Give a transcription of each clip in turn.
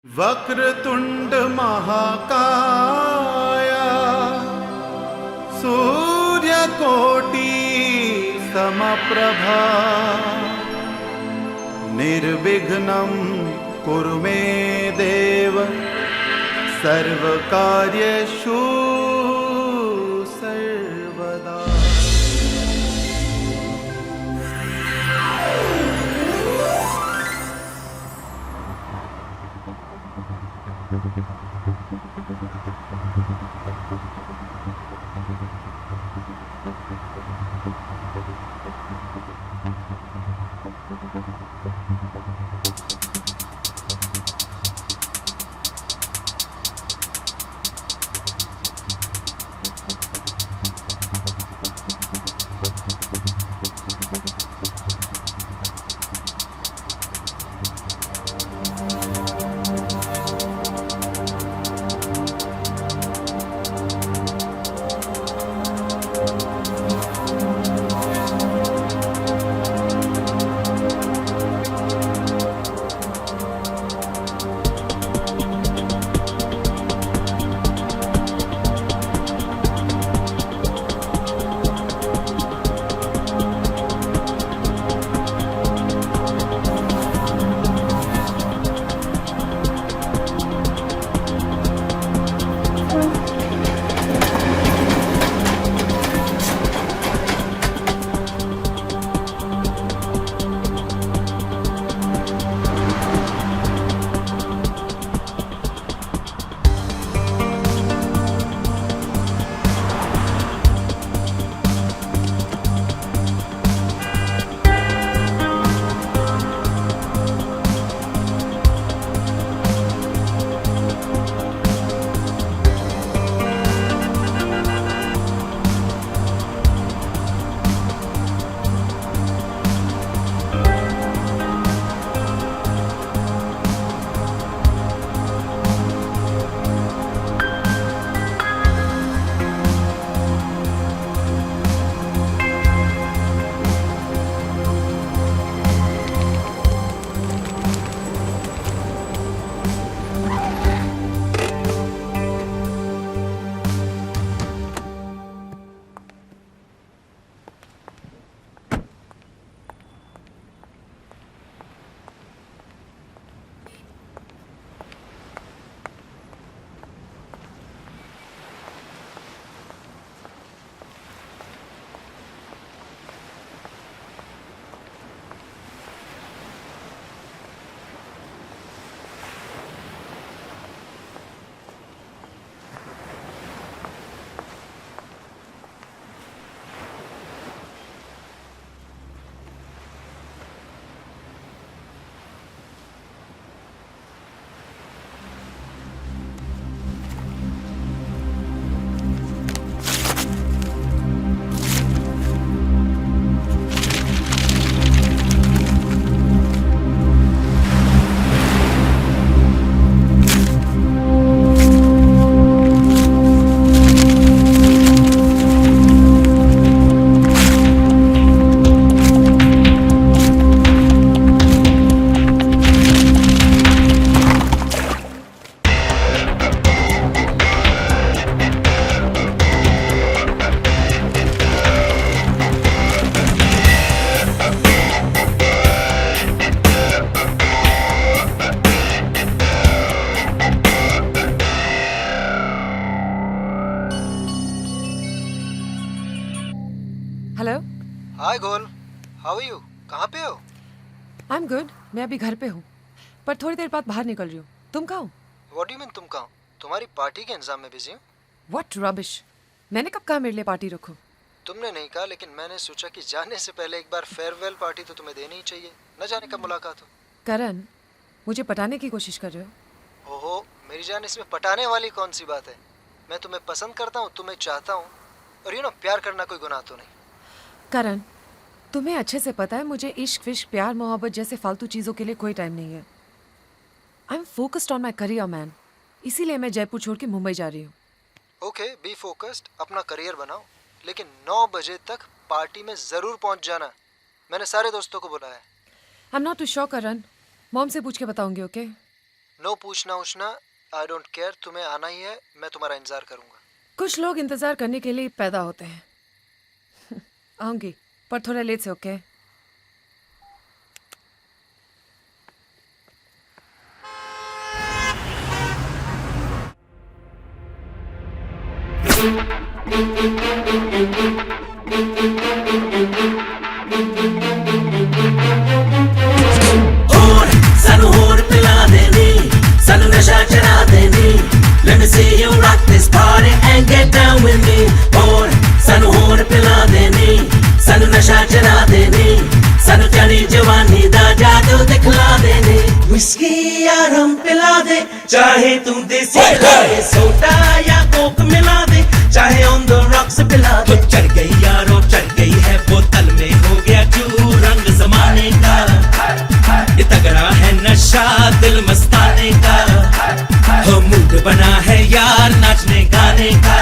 वक्रतुंड महाकाया सूर्यकोटि समप्रभा निर्विघ्नं कुरु मे देव सर्वकार्येषु सर्वदा। हेलो। हाय गोल, हाउ आर यू? कहाँ पे हो? I am good. मैं अभी घर पे हूँ, पर थोड़ी देर बाद बाहर निकल रही हूँ। तुम कहाँ हो? व्हाट डू यू मीन तुम कहाँ हो? तुम्हारी पार्टी के इंतजाम में बिजी हूँ। What rubbish. मैंने कब कहा मेरे लिए पार्टी रखो? तुमने नहीं कहा, लेकिन मैंने सोचा कि जाने से पहले एक बार फेयरवेल पार्टी तो तुम्हें देनी ही चाहिए, न जाने कब मुलाकात हो। करण, मुझे पटाने की कोशिश कर रहे हो? ओहो मेरी जान, इसमें पटाने वाली कौन सी बात है? मैं तुम्हें पसंद करता हूँ, तुम्हें चाहता हूँ, और प्यार करना कोई गुनाह तो नहीं। करण, तुम्हें अच्छे से पता है मुझे इश्क विश्क प्यार मोहब्बत जैसे फालतू चीज़ों के लिए कोई टाइम नहीं है। I am focused on my career man, इसीलिए मैं जयपुर छोड़ के मुंबई जा रही हूँ। ओके, बी फोकस्ड, अपना करियर बनाओ, लेकिन 9 बजे तक पार्टी में जरूर पहुंच जाना। मैंने सारे दोस्तों को बुलाया है। I am not too sure Karan, mom से पूछ के बताऊंगी। ओके? नो पूछना उछना, आई डोंट केयर, तुम्हें आना ही है, मैं तुम्हारा इंतजार करूंगा। कुछ लोग इंतजार करने के लिए पैदा होते हैं। आऊंगी, पर थोड़ा लेट से, ओके? ਹੋਰ ਸਾਨੂੰ ਹੋਰ ਪਿਲਾ ਦੇ ਨੀ, ਸਾਨੂੰ ਨਸ਼ਾ ਚੜਾ ਦੇ ਨੀ। Let me see you rock this party and get down with me। ਹੋਰ ਸਾਨੂੰ ਹੋਰ ਪਿਲਾ ਦੇ ਨੀ, ਸਾਨੂੰ ਨਸ਼ਾ ਚੜਾ ਦੇ ਨੀ। ਸਾਨੂੰ ਜਾਨੀ ਜਵਾਨੀ ਦਾ ਜਾਦੂ ਦਿਖਲਾ ਦੇ ਨੀ। Whiskey या रम पिला दे, चाहे तुम देसी पिला दे, सोडा या कोक मिला दे, चाहे ऑन द रॉक्स पिला दे। चढ़ गई यारो चढ़ गई है बोतल में, हो गया चू रंग जमाने का। ये तगड़ा है नशा दिल मस्ताने का, हो मूड बना है यार नाचने गाने का।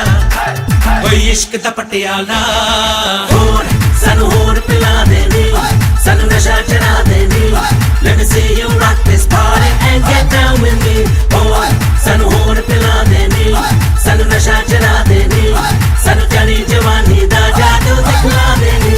वो इश्क दा पटियाला होर सानू होर पिला दे नी, सानू नशा चढ़ा दे नी। Let me see you rock this party and get down with me। होर सानू होर पिला दे नी, सानू नशा चढ़ा दे नी। सानू जानी जवानी दा जादू दिखला दे नी।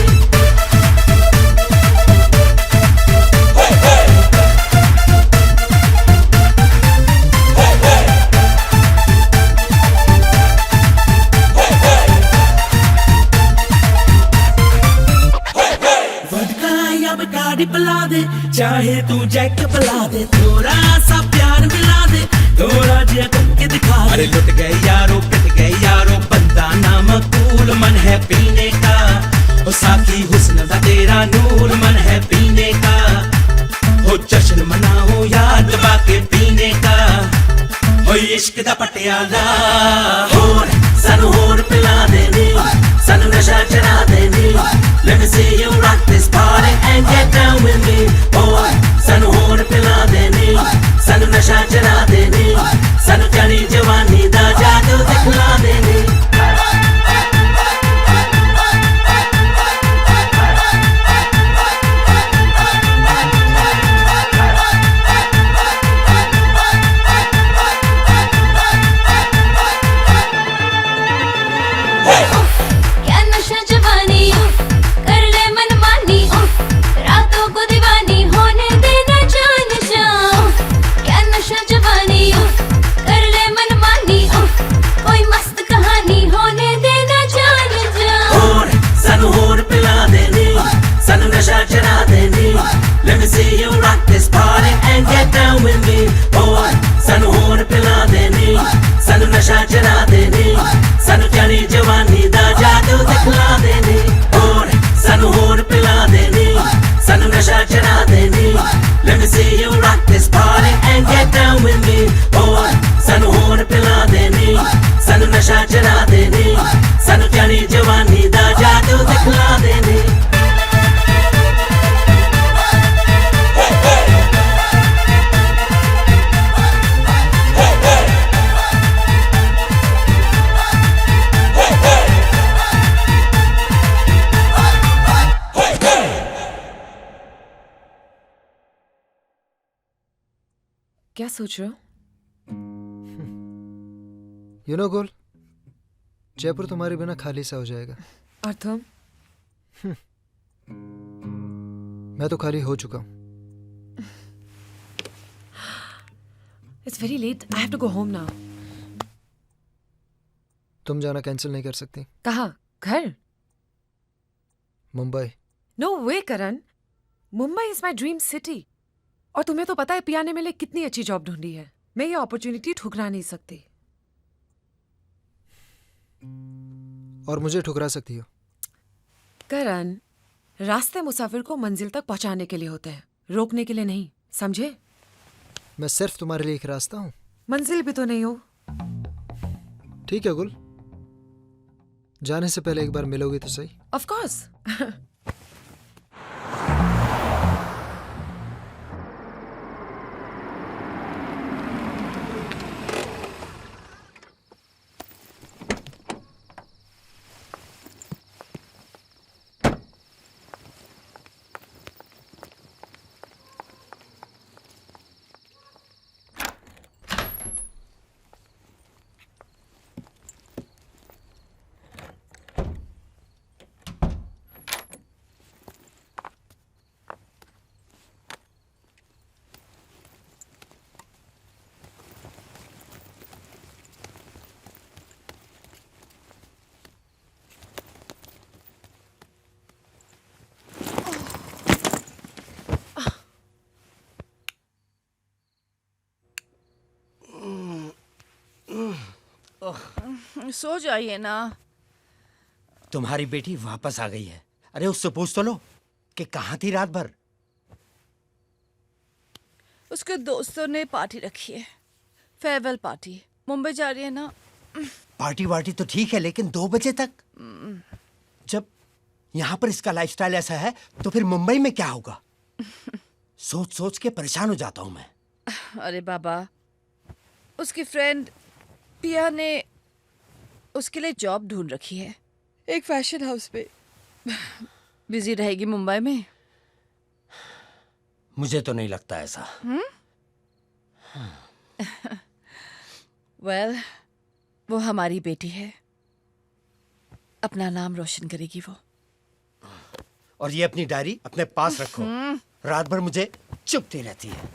गाड़ी पिला दे, चाहे तू जैक पिला दे, थोड़ा सा प्यार मिला दे, थोड़ा जिया करके दिखा दे। अरे लुट गए यारो पिट गए यारो, बंदा ना मकबूल मन है पीने का। ओ साकी हुस्न दा तेरा नूर मन है पीने का। हो जश्न मनाओ यार दबा के पीने का। हो इश्क दा पटियाला होर सानू होर पिला दे नी, सानू नशा चढ़ा दे नी। Let me see you rock this party and get down with me। होर सानू होर पिला दे नी, सानू नशा चढ़ा दे नी। सानू जानी जवानी दा जादू दिखला दे नी। क्या नशा जवानी, कर ले मनमानी, रातों को दीवानी होने देना जान जाओ। क्या नशा जवानी, कर ले मनमानी, कोई मस्त कहानी होने देना जान जाओ। होर सानू होर पिला दे नी, सानू नशा चढ़ा दे नी। Let me see you rock this party and get down with me। होर सानू होर पिला दे नी, सानू नशा चढ़ा दे नी। सानू जानी जवानी दा जादू दिखला दे नी। होर सानू होर पिला दे नी, सानू नशा चढ़ा दे नी। Let me see you rock this party and get down with me। होर सानू होर पिला दे नी, सानू नशा चढ़ा दे नी। सानू जानी जवानी दा जादू दिखला दे नी। क्या सोच रहे हो? यू नो गुल, जयपुर तुम्हारे बिना खाली सा हो जाएगा। और तुम? मैं तो खाली हो चुका हूँ। It's very late. I have to go home now. तुम जाना कैंसिल नहीं कर सकती? कहाँ? घर? Mumbai. No way, Karan. Mumbai is my dream city. और तुम्हें तो पता है पिया ने मेरे लिए कितनी अच्छी जॉब ढूंढी है। मैं ये अपॉर्चुनिटी ठुकरा नहीं सकती। और मुझे ठुकरा सकती हो? करण, रास्ते मुसाफिर को मंजिल तक पहुंचाने के लिए होते हैं, रोकने के लिए नहीं, समझे? मैं सिर्फ तुम्हारे लिए एक रास्ता हूँ। मंजिल भी तो नहीं हो। ठीक है गुल, जाने से पहले एक बार मिलोगी तो सही। Of course. सो जाइए ना। तुम्हारी बेटी वापस आ गई है। अरे उससे पूछ तो लो कि कहाँ थी रात भर। उसके दोस्तों ने पार्टी रखी है, फेयरवेल पार्टी। मुंबई जा रही है ना। पार्टी वार्टी तो ठीक है, लेकिन 2 बजे तक? जब यहाँ पर इसका लाइफस्टाइल ऐसा है तो फिर मुंबई में क्या होगा? सोच सोच के परेशान हो जाता हूँ मैं। अरे बाबा, उसकी फ्रेंड पिया ने उसके लिए जॉब ढूंढ रखी है एक फैशन हाउस में। बिजी रहेगी मुंबई में। मुझे तो नहीं लगता ऐसा। वेल, वो हमारी बेटी है, अपना नाम रोशन करेगी वो। और ये अपनी डायरी अपने पास रखो। रात भर मुझे चुपती रहती है।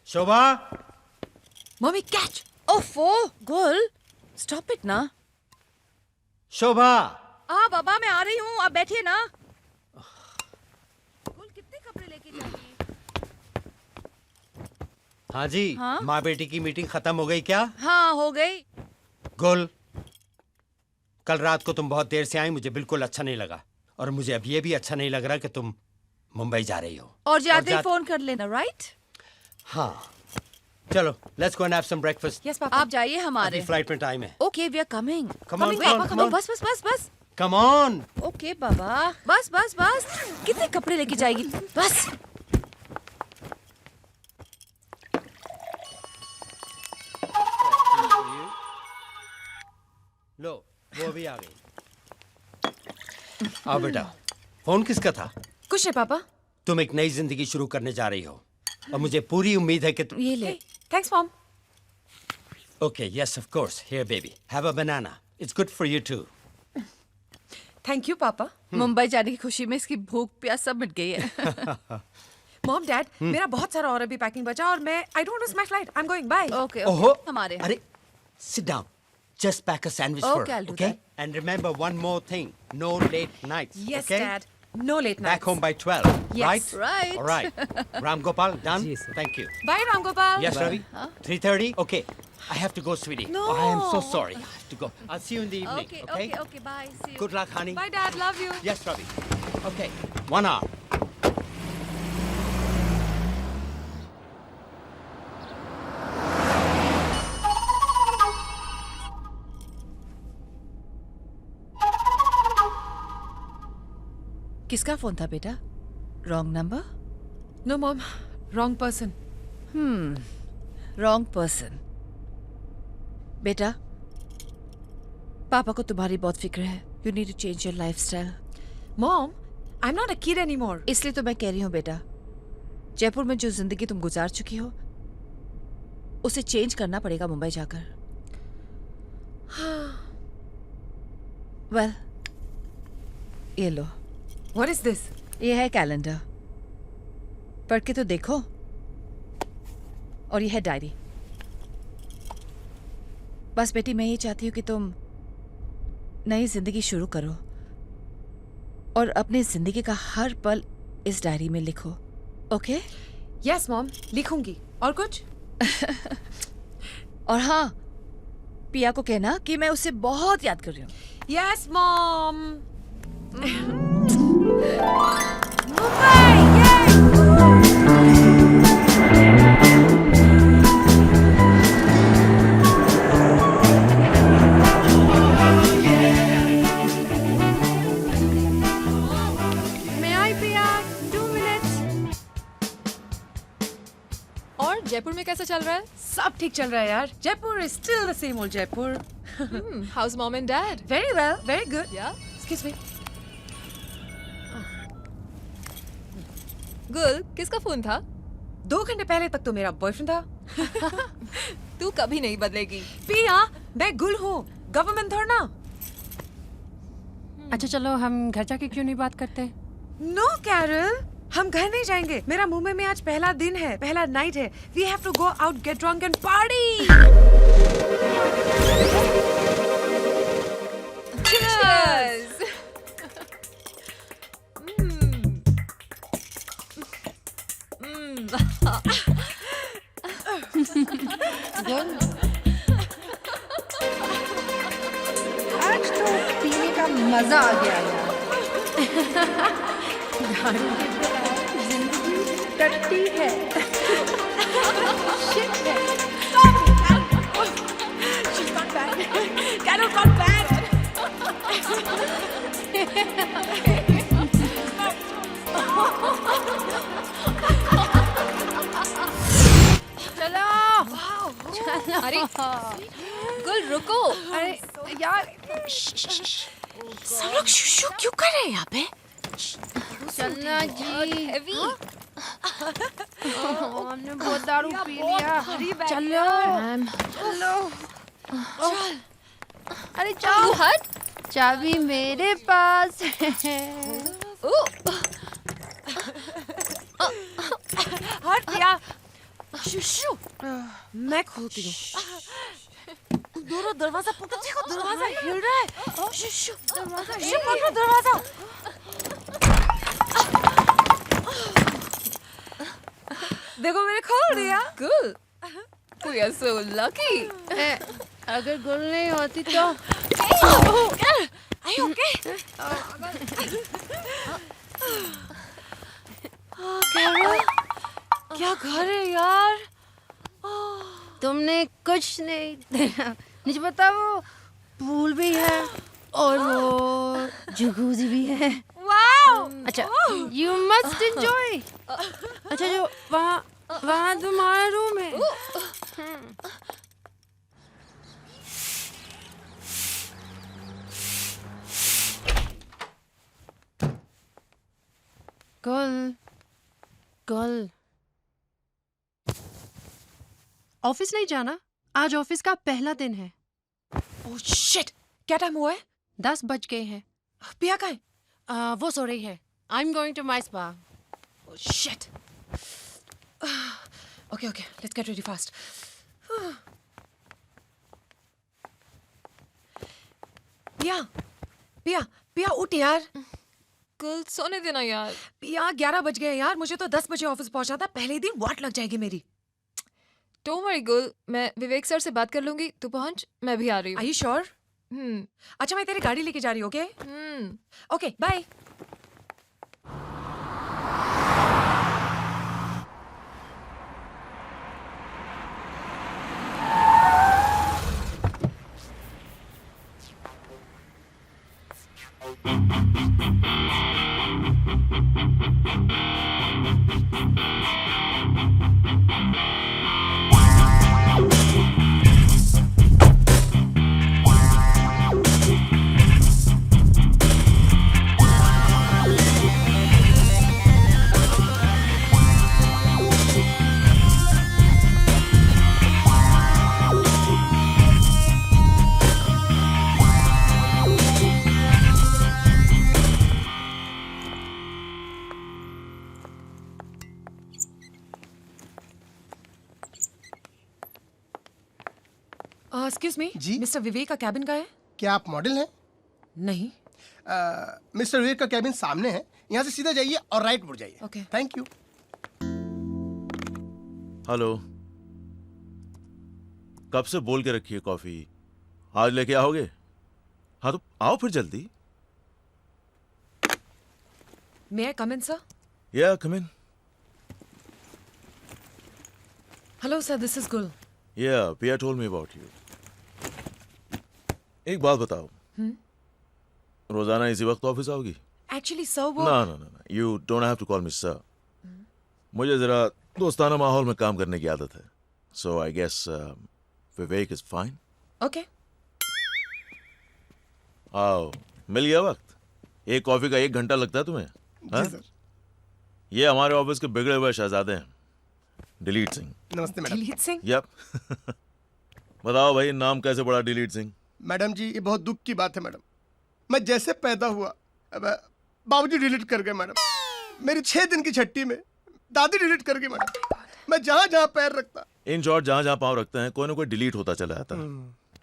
शोभा, मम्मी कैच। ओफो, गुल, स्टॉप इट ना। शोभा। हाँ बाबा, मैं आ रही हूँ, आप बैठिए ना। गुल, कितने कपड़े लेके जाएगी? हाँ जी। हाँ? माँ बेटी की मीटिंग खत्म हो गई क्या? हाँ, हो गई। गुल, कल रात को तुम बहुत देर से आई, मुझे बिल्कुल अच्छा नहीं लगा। और मुझे अब ये भी अच्छा नहीं लग रहा कि तुम मुंबई जा रही हो। और जाते ही फोन कर लेना, राइट? हाँ, चलो let's go and have some breakfast. Yes पापा। आप जाइए हमारे। फ्लाइट में टाइम है। Okay, we are coming. Come on, come on, come on. बस बस बस बस। Come on. ओके बाबा, बस बस बस। कितने कपड़े लेके जाएगी? बस। लो, वो भी आ गई। आओ बेटा। फोन किसका था? कुछ नहीं पापा। तुम एक नई जिंदगी शुरू करने जा रही हो और मुझे पूरी उम्मीद है कि तुम। ये ले। Thanks mom. Okay, yes of course. Here baby, have a banana. It's good for you too. Thank you पापा। मुंबई जाने की खुशी में इसकी भूख प्यास सब मिट गई है। मॉम डैड, मेरा बहुत सारा और अभी पैकिंग बचा और मैं I don't miss my flight. I am going by. Okay ओहो, ओके, हमारे। अरे sit down. Just pack a sandwich Okay, for her, I'll do okay? that. And remember one more thing, no late nights, Yes okay? dad. No late nights. Back home by 12, Yes. right? Right. All right. Ram Gopal, done? Thank you. Bye Ram Gopal. Yes, Ravi? 3:30? Okay. I have to go, sweetie. No. I am so sorry. I have to go. I'll see you in the evening, okay okay? Okay okay, bye, see you. Good luck, honey. Bye dad, love you. Yes, Ravi. Okay. 1 hour. किसका phone था बेटा? Wrong number? No mom, wrong person. Wrong person. बेटा, पापा को तुम्हारी बहुत फिक्र है। You need to change your lifestyle. Mom, I'm not a kid anymore. इसलिए तो मैं कह रही हूँ बेटा, जयपुर में जो जिंदगी तुम गुजार चुकी हो उसे चेंज करना पड़ेगा मुंबई जाकर। वेल, ये लो, What is this? ये है कैलेंडर, पढ़ के तो देखो। और ये है डायरी। बस बेटी, मैं ये चाहती हूँ कि तुम नई जिंदगी शुरू करो और अपनी जिंदगी का हर पल इस डायरी में लिखो, ओके? Yes mom, लिखूंगी। और कुछ? और हाँ, पिया को कहना कि मैं उसे बहुत याद कर रही हूँ। Yes mom. Mumbai, yay! May I Priya? 2 minutes. और जयपुर में कैसा चल रहा है? सब ठीक चल रहा है यार। Jaipur is still the same old Jaipur. How's mom and dad? Very well, very good. Yeah. Excuse me. गुल, किसका फोन था? 2 घंटे पहले तक तो मेरा बॉयफ्रेंड था। तू कभी नहीं बदलेगी। पिया, मैं गुल हूँ, गवर्नमेंट थोड़ा ना। अच्छा चलो, हम घर जाके क्यों नहीं बात करते? नो कैरल, हम घर नहीं जाएंगे। मेरा मुंबई में आज पहला दिन है, पहला नाइट है। We have to go out, get drunk and party. Cheers! आज तो पीने का मजा आ गया यार। दारू के बिना जिंदगी टट्टी है। Shit है। She's gone bad. Carol gone bad. चलो। चलो। अरे गुल रुको। अरे यार सब लोग शुशु क्यों कर रहे हैं यहाँ पे? चलना जी। हेवी। हमने बहुत दारू पी लिया। चलो चलो। अरे चलो। हट। चाबी मेरे पास है। हट पिया। शुशु मैं खोलती हूँ। दोनों दरवाजा पकड़ो, देखो दरवाजा हिल रहा है। शुशु दरवाजा हिल पकड़ो दरवाजा। देखो मैंने खोल दिया। गुल we are so lucky. अगर गुल नहीं होती तो Are you okay? कैरल क्या घर है यार? तुमने कुछ नहीं देखा। मुझे पता वो पूल भी है और वो जकूज़ी भी है। वाओ! अच्छा यू मस्ट एंजॉय। अच्छा जो वहाँ तुम्हारा रूम है। कल ऑफिस नहीं जाना? आज ऑफिस का पहला दिन है। Oh shit! क्या टाइम हुआ है? 10 बज गए हैं। पिया कहाँ है? वो सो रही है। I am going to my spa. Oh shit! Okay, let's get ready fast. पिया उठ यार। गुल सोने देना यार। पिया 11 बज गए यार, मुझे तो 10 बजे ऑफिस पहुंचना था। पहले ही दिन वाट लग जाएगी मेरी। डोंट वरी गुल, मैं विवेक सर से बात कर लूंगी। तू पहुंच, मैं भी आ रही Are हूँ। you sure? हम्म अच्छा मैं तेरी गाड़ी लेके जा रही हूँ, okay? Okay bye. Excuse me जी? मिस्टर विवेक का कैबिन का है? क्या आप मॉडल हैं? नहीं। मिस्टर विवेक का कैबिन सामने है, यहाँ से सीधा जाइए और राइट मुड़ जाइए। ओके। Thank you. हेलो, कब से बोल के रखी है कॉफी, आज लेके आओगे? हाँ तो आओ फिर जल्दी। मे आई कम इन सर? या कम इन। हेलो सर, दिस इज गुल। या पिया टोल्ड मी अबाउट यू। एक बात बताओ, रोजाना इसी वक्त ऑफिस आओगी? एक्चुअली सर वो ना ना ना, you don't have to call me sir. मुझे जरा दोस्ताना माहौल में काम करने की आदत है। So I guess Vivek is fine. Okay. आओ, मिल गया वक्त। एक कॉफी का 1 घंटा लगता है तुम्हें? हाँ? सर। ये हमारे ऑफिस के बिगड़े हुए शहजादे हैं, दिलीप सिंह। नमस्ते मैडम। दिलीप सिंह? यप। बताओ भाई, नाम कैसे पड़ा दिलीप सिंह? मैडम जी ये बहुत दुख की बात है मैडम। मैं जैसे पैदा हुआ बाबूजी डिलीट कर गए मैडम। मेरी 6 दिन की छट्टी में दादी डिलीट कर गई मैडम। मैं जहाँ जहाँ पैर रखता, इन शॉर्ट जहां जहां पाँव रखते हैं कोई ना कोई डिलीट होता चला जाता है,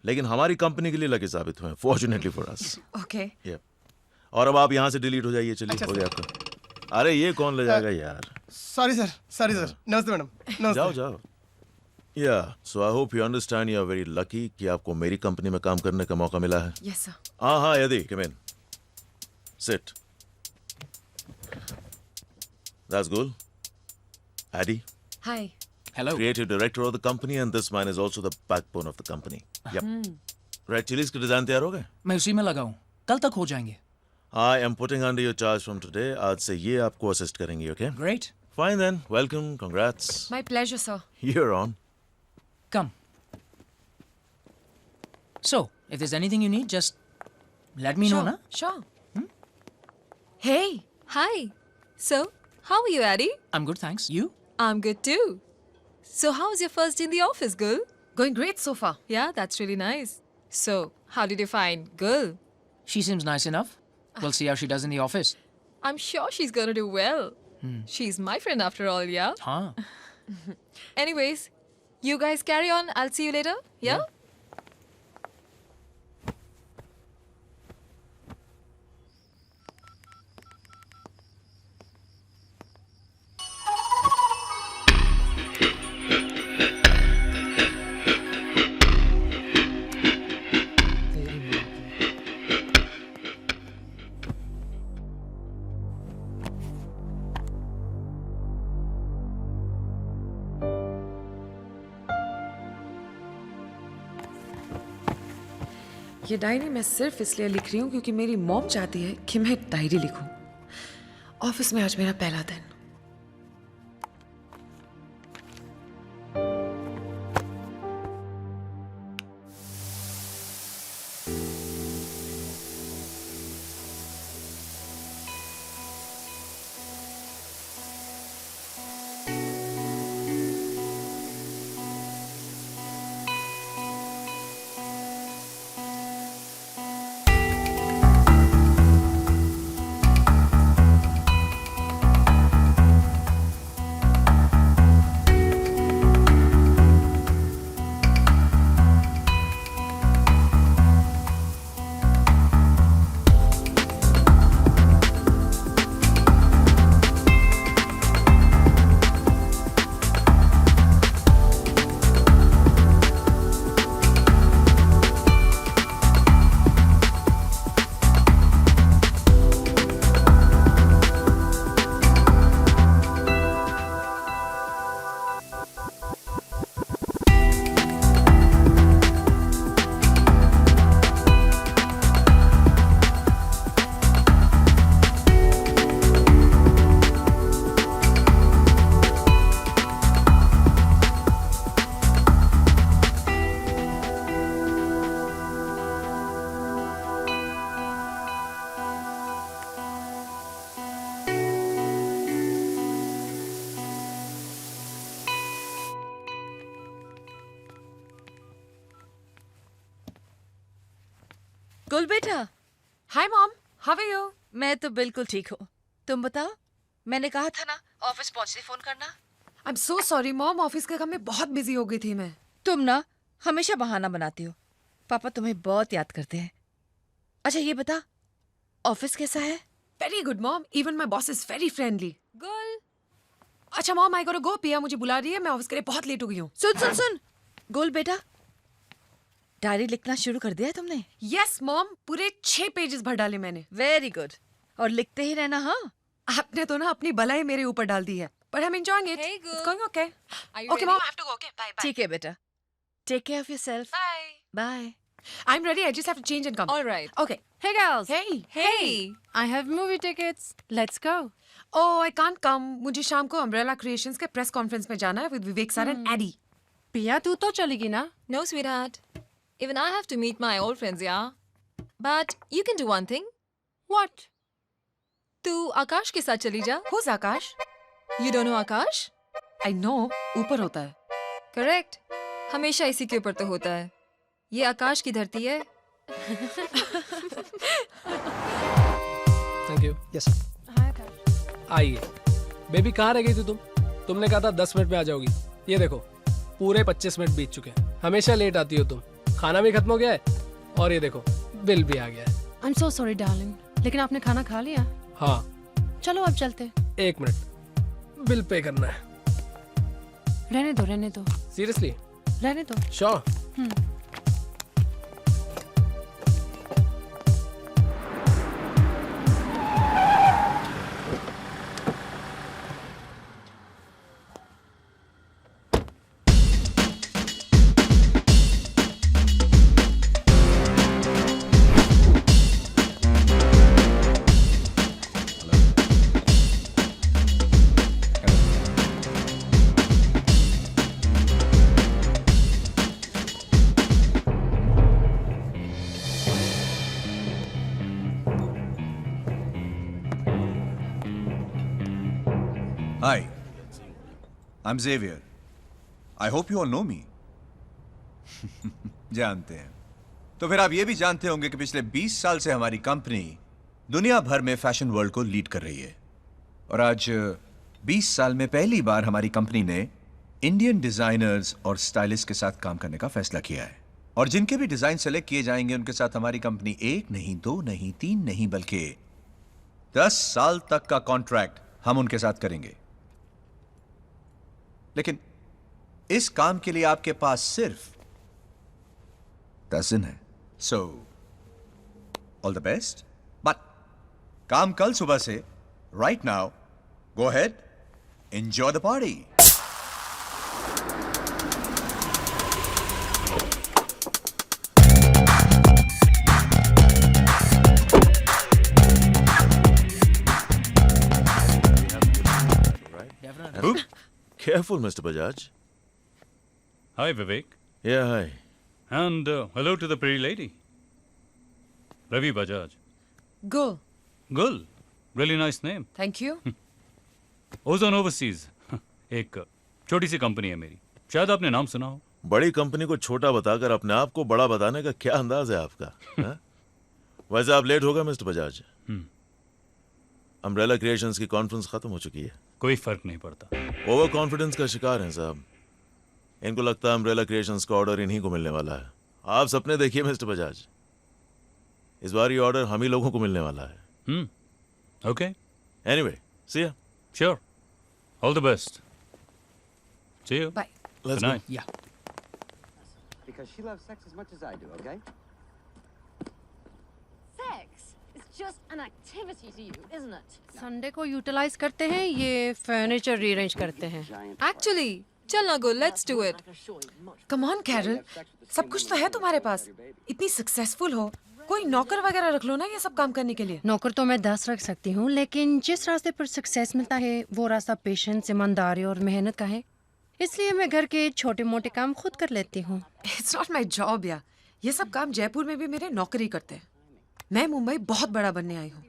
लेकिन हमारी कंपनी के लिए लकी साबित हुए, फॉर्चुनेटली फॉर अस। ओके। और अब आप यहाँ से डिलीट हो जाइए। चलिए, अच्छा, हो गया सर। आपका। अरे ये कौन ले जाएगा यार? Sorry sir. नमस्ते मैडम। नमस्ते। जाओ जाओ। या so I hope you understand you are very lucky कि आपको मेरी कंपनी में काम करने का मौका मिला है। Yes sir. हाँ यदि come in sit. That's good. Eddie, hi. Hello. creative director of the company and this man is also the backbone of the company. Yep. Red chilies के डिजाइन तैयार हो गए? मैं उसी में लगा हूँ, कल तक हो जाएंगे। I am putting under your charge from today. आज से ये आपको असिस्ट करेंगी, okay? Great. Fine then. Welcome. Congrats. My pleasure, sir. You're on. Come. So, if there's anything you need, just let me know, na? Sure. Hey. Hi. So, how are you, Addie? I'm good, thanks. You? I'm good too. So, how was your first day in the office, girl? Going great so far. Yeah, that's really nice. So, how did you find girl? She seems nice enough. We'll see how she does in the office. I'm sure she's gonna do well. She's my friend after all, yeah? Huh? Anyways, you guys carry on. I'll see you later. Yeah? ये diary मैं सिर्फ इसलिए लिख रही हूँ क्योंकि मेरी mom चाहती है कि मैं डायरी लिखूं। ऑफिस में आज मेरा पहला दिन। गुल बेटा। Hi mom, how are you? मैं तो बिल्कुल ठीक हूँ। तुम बताओ, मैंने कहा था ना ऑफिस पहुंचते फोन करना। I am so sorry mom, office के काम में बहुत बिजी हो गई थी मैं। तुम ना हमेशा बहाना बनाती हो। पापा तुम्हें बहुत याद करते हैं। अच्छा ये बता, ऑफिस कैसा है? Very good mom, even my boss is very friendly. Girl. अच्छा mom, I got to go. Piya मुझे बुला रही है, मैं ऑफिस के लिए बहुत लेट हो गई हूँ। सुन गुल बेटा, डायरी लिखना शुरू कर दिया है तुमने? यस मॉम, पूरे 6 पेजेस भर डाले मैंने। Very good. और लिखते ही रहना। हाँ, आपने तो ना अपनी भलाई मेरे ऊपर डाल दी है, but I'm enjoying it. Hey, girl. It's going okay. Are you Okay, ready? mom, I have to go. Okay, bye, bye. ठीक है बेटा। Take care of yourself. Bye. Bye. I'm ready. I just have to change and come. All right. Okay. Hey girls. Hey. Hey. I have movie tickets. Let's go. Oh, I can't come. मुझे शाम को Umbrella Creations के press conference में जाना है with Vivek sir and Addy. पिया तू तो चलेगी ना? No, sweetheart. Even I have to meet my old friends, yeah. But you can do one thing. What? तू आकाश के साथ चली जा। Who's Akash? You don't know Akash? I know. ऊपर होता है। Correct. हमेशा इसी के ऊपर तो होता है। ये आकाश की धरती है। Thank you. यस आइए। बेबी कहाँ रह गई थी तुम? तुमने कहा था 10 मिनट में आ जाओगी। ये देखो पूरे 25 मिनट बीत चुके हैं। हमेशा लेट आती हो तुम। खाना भी खत्म हो गया है और ये देखो बिल भी आ गया है। I'm so sorry, darling. लेकिन आपने खाना खा लिया? हाँ। चलो अब चलते हैं। एक मिनट, बिल पे करना है। रहने दो सीरियसली? रहने दो। Sure? Hi, I'm Xavier. I hope you all know me. जानते हैं। तो फिर आप ये भी जानते होंगे कि पिछले 20 साल से हमारी कंपनी दुनिया भर में फैशन वर्ल्ड को लीड कर रही है। और आज 20 साल में पहली बार हमारी कंपनी ने इंडियन डिजाइनर्स और स्टाइलिस्ट के साथ काम करने का फैसला किया है। और जिनके भी डिजाइन सेलेक्ट किए जाएंगे उनके साथ हमारी कंपनी 1 नहीं, 2 नहीं, 3 नहीं, बल्कि 10 साल तक का कॉन्ट्रैक्ट हम उनके साथ करेंगे। लेकिन इस काम के लिए आपके पास सिर्फ 10 दिन है। So all the best, but काम कल सुबह से, right now, go ahead, enjoy the party. Careful, Mr. Bajaj. Hi, Vivek. Yeah, hi. And hello to the pretty lady. Ravi Bajaj. Gul. Gul. Really nice name. Thank you. Ozone Overseas. एक छोटी सी company है मेरी, शायद आपने नाम सुना हो। बड़ी कंपनी को छोटा बताकर अपने आप को बड़ा बताने का क्या अंदाज है आपका? हाँ? वैसे आप लेट हो गए मिस्टर बजाज। अम्ब्रेला क्रिएशंस की कॉन्फ्रेंस खत्म हो चुकी है। कोई फर्क नहीं पड़ता। ओवर कॉन्फिडेंस का शिकार हैं साहब। इनको लगता है अम्ब्रेला क्रिएशंस का ऑर्डर इन्हीं को मिलने वाला है। आप सपने देखिए मिस्टर बजाज, इस बार ये ऑर्डर हम ही लोगों को मिलने वाला है। Okay. Anyway, see ya. Sure. All the best. See you. Bye. Let's Good go. night. Yeah. Because she loves sex as much as I do, okay? Sex is just an activity to you, isn't it? Sunday को utilise करते हैं, ये furniture rearrange करते हैं। Actually, चल ना go, let's do it. Come on Carol, सब कुछ तो है तुम्हारे पास। इतनी सक्सेसफुल हो, कोई नौकर वगैरह रख लो ना ये सब काम करने के लिए। नौकर तो मैं 10 रख सकती हूँ, लेकिन जिस रास्ते पर सक्सेस मिलता है वो रास्ता पेशेंस, ईमानदारी और मेहनत का है। इसलिए मैं घर के छोटे मोटे काम खुद कर लेती हूँ। इट्स नॉट माई जॉब या, ये सब काम जयपुर में भी मेरे नौकरी करते हैं। मैं मुंबई बहुत बड़ा बनने आई हूँ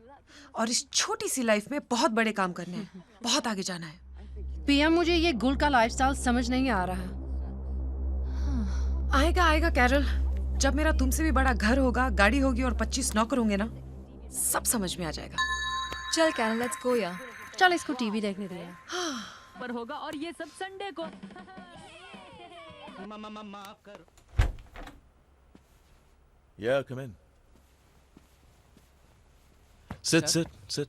और इस छोटी सी लाइफ में बहुत बड़े काम करने हैं, बहुत आगे जाना है। पिया, मुझे ये गुल का लाइफस्टाइल समझ नहीं आ रहा। आएगा आएगा कैरल, जब मेरा तुमसे भी बड़ा घर होगा, गाड़ी होगी और 25 नौकर होंगे ना, सब समझ में आ जाएगा। चल कैरल, लेट्स गो या। चल इसको टीवी देखने दिया पर होगा और ये सब संडे को। Yeah, come in. Sit.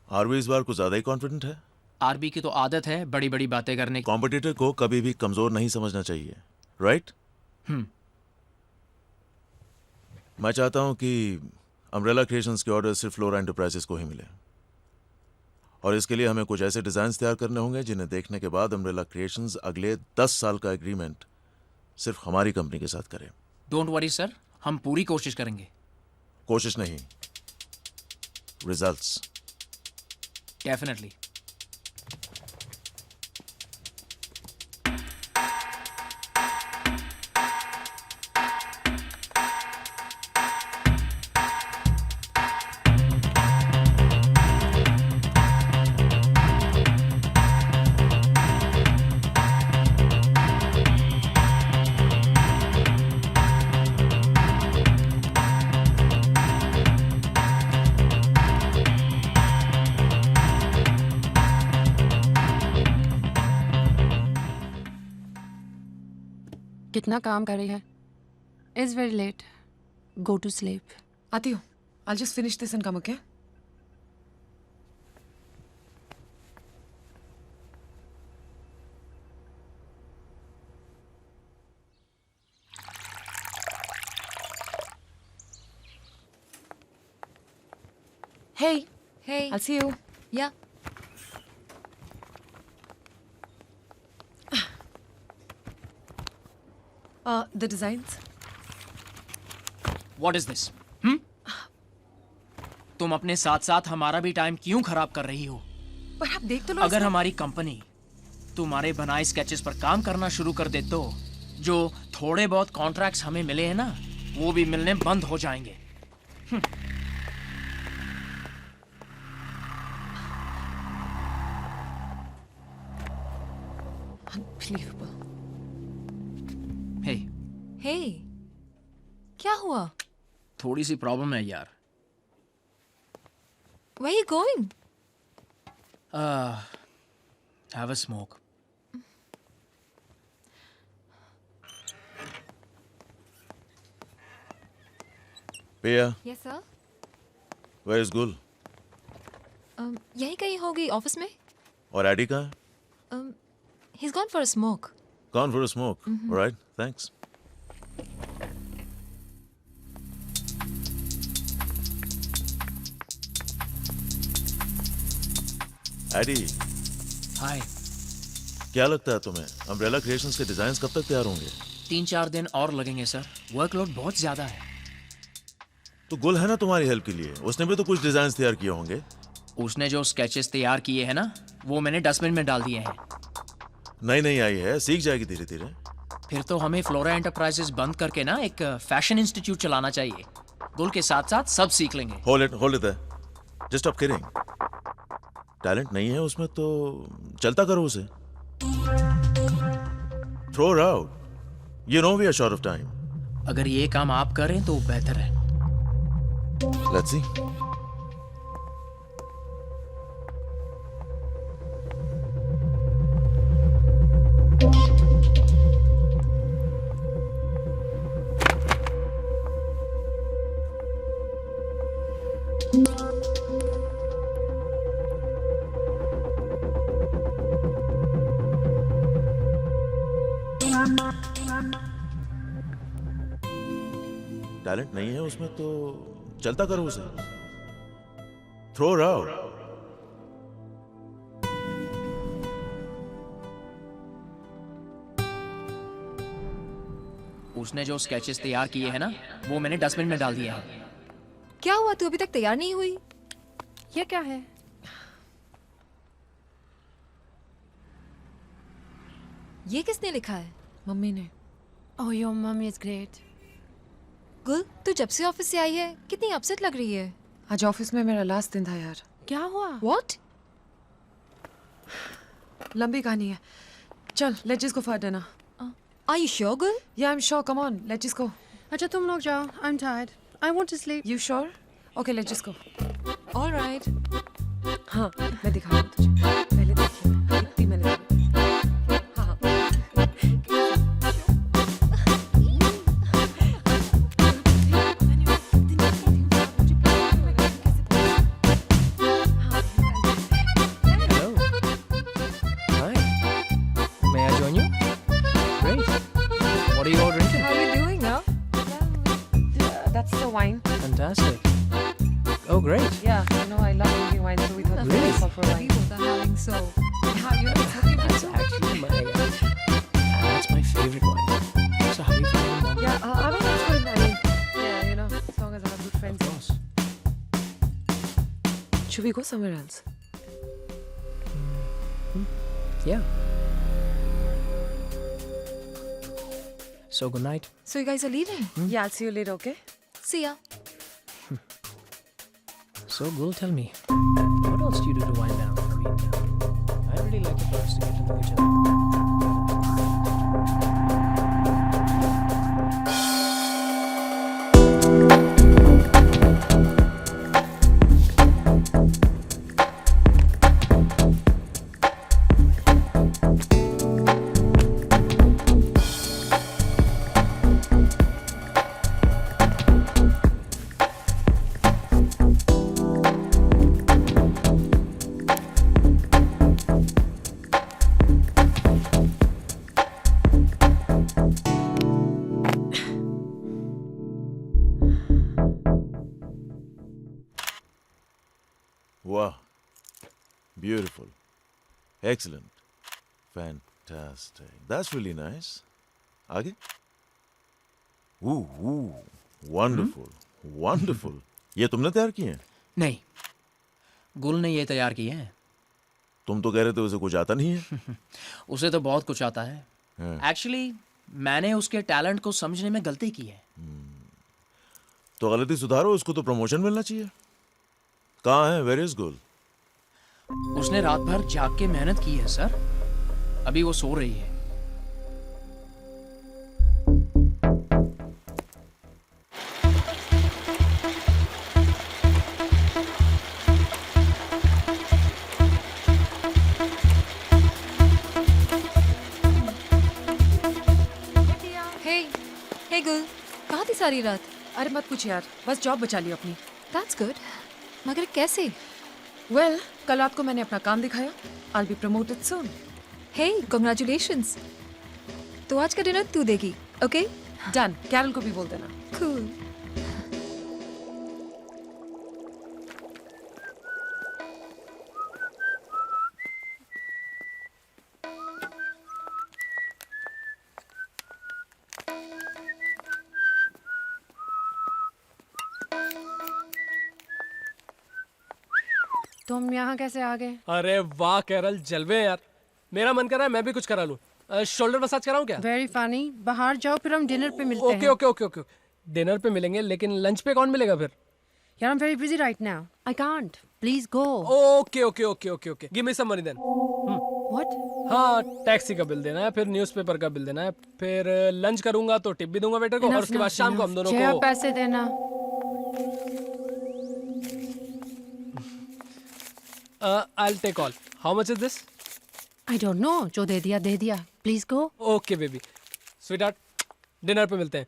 आरबी इस बार कुछ ज्यादा ही कॉन्फिडेंट है। आरबी की तो आदत है बड़ी बड़ी बातें करने की। कॉम्पिटिटर को कभी भी कमजोर नहीं समझना चाहिए, राइट? मैं चाहता हूं कि अम्ब्रेला क्रिएशंस के ऑर्डर सिर्फ फ्लोरा एंटरप्राइजेस को ही मिले, और इसके लिए हमें कुछ ऐसे डिजाइन तैयार करने होंगे जिन्हें देखने के बाद अम्ब्रेला क्रिएशंस अगले 10 साल का एग्रीमेंट सिर्फ हमारी कंपनी के साथ करे। डोंट वरी सर, हम पूरी कोशिश करेंगे। कोशिश नहीं, रिजल्ट्स। डेफिनेटली। कितना काम कर रही है। It's very late, go to sleep. आती हूँ। I'll just finish this and come, okay? Hey. Hey. I'll see you. Yeah. The designs. What is this? Hmm? तुम अपने साथ साथ हमारा भी टाइम क्यों खराब कर रही हो? पर आप देख तो लो। अगर हमारी कंपनी तुम्हारे बनाए स्केचेस पर काम करना शुरू कर दे तो जो थोड़े बहुत कॉन्ट्रैक्ट्स हमें मिले हैं ना, वो भी मिलने बंद हो जाएंगे। Unbelievable. हे, Hey. क्या हुआ? थोड़ी सी प्रॉब्लम है यार। Where are you going? Have a smoke. Pia, Yes, sir. where is Gul? यहीं कहीं होगी ऑफिस में? और एडी कहाँ है? He's gone for a smoke. Gone for a smoke. All right, thanks. Eddie, hi. क्या लगता है तुम्हें अम्ब्रेला क्रिएशंस के डिजाइन्स कब तक तैयार होंगे? 3-4 दिन और लगेंगे सर। वर्कलोड बहुत ज्यादा है। तो गुल है ना तुम्हारी हेल्प के लिए, उसने भी तो कुछ डिजाइन्स तैयार किए होंगे। उसने जो स्केचेस तैयार किए हैं ना, वो मैंने डस्टबिन में डाल दिए हैं। नई नई आई है, सीख जाएगी धीरे धीरे। फिर तो हमें फ्लोरा एंटरप्राइजेस बंद करके ना एक फैशन इंस्टीट्यूट चलाना चाहिए। गुल के साथ साथ सब सीख लेंगे। Hold it just stop kidding. Talent नहीं है उसमें तो चलता करो उसे। Throw it out, you know we are short of time. अगर ये काम आप करें तो बेहतर है। Let's see. टैलेंट नहीं है उसमें तो चलता करो उसे। Throw it out. उसने जो स्केचेस तैयार किए हैं ना, वो मैंने डस्टबिन में डाल दिए हैं। क्या हुआ? तू अभी तक तैयार नहीं हुई? ये क्या है? ये किसने लिखा है? मम्मी ने। Oh, your mummy is great. गुल, तू जब से ऑफिस से आई है कितनी अपसेट लग रही है। आज ऑफिस में मेरा लास्ट दिन था यार। क्या हुआ? What? लंबी कहानी है। चल, let's just go for dinner. Are you sure, Gul? Yeah, I'm sure. Come on, let's just go. अच्छा तुम लोग जाओ। I'm tired. I want to sleep. You sure? Okay, let's just go. All right. हाँ, मैं दिखाऊंगा तुझे। पहले देखिए, इतनी मैंने देखी। हाँ हाँ। Hello. Hi. May I join you? Great. What are you all drinking? How are you doing, huh? That's the wine. Fantastic. Oh, great. Yeah, you know I love drinking wine, so we thought we'd Really? go for wine. We both are having so. Yeah, you know, it's okay. That's actually that's my favorite wine. So how do you find it? Yeah, I mean, it's good. I mean, yeah, you know, as long as I have good friends. Of course. Should we go somewhere else? Yeah. So good night. So you guys are leaving? Yeah, I'll see you later, okay? See ya. So Gul, tell me, what else do you do to wind down? I mean, I really like it for us to get to know each other. Excellent. Fantastic. That's really nice. आगे? Wonderful. Wonderful. ये तुमने तैयार किए हैं? नहीं, गुल ने ये तैयार किए हैं। तुम तो कह रहे थे उसे कुछ आता नहीं है। उसे तो बहुत कुछ आता है। एक्चुअली मैंने उसके टैलेंट को समझने में गलती की है। तो गलती सुधारो, उसको तो प्रमोशन मिलना चाहिए। कहाँ है? Where is गुल? उसने रात भर जाग के मेहनत की है सर। अभी वो सो रही है। Hey गुल, कहाँ थी सारी रात? अरे मत पूछ यार, बस जॉब बचा ली अपनी। That's good. मगर कैसे? Well, कल रात को मैंने अपना काम दिखाया। I'll be promoted soon. Hey, congratulations. तो आज का डिनर तू देगी, okay? Done. कैरल को भी बोल देना। Cool. तुम यहाँ कैसे आ गए? अरे वाह कैरल, जलवे हैं यार। मेरा मन कर रहा है मैं भी कुछ करा लूं। शोल्डर मसाज कराऊं क्या? Very funny. बाहर जाओ फिर हम डिनर पे मिलते ओके हैं। Okay okay okay. डिनर पे मिलेंगे, लेकिन लंच पे कौन मिलेगा फिर? यार I am very busy right now. I can't. Please go. Okay okay okay okay okay. Give me some money then. What? हाँ, टैक्सी का बिल देना है, फिर न्यूज़पेपर का बिल देना है, फिर लंच करूंगा तो टिप भी दूंगा वेटर को, और उसके बाद शाम को हम दोनों को पैसे देना। I'll take all. How much is this? I don't know. जो दे दिया। Please go. Okay baby. Sweetheart, dinner पे मिलते हैं।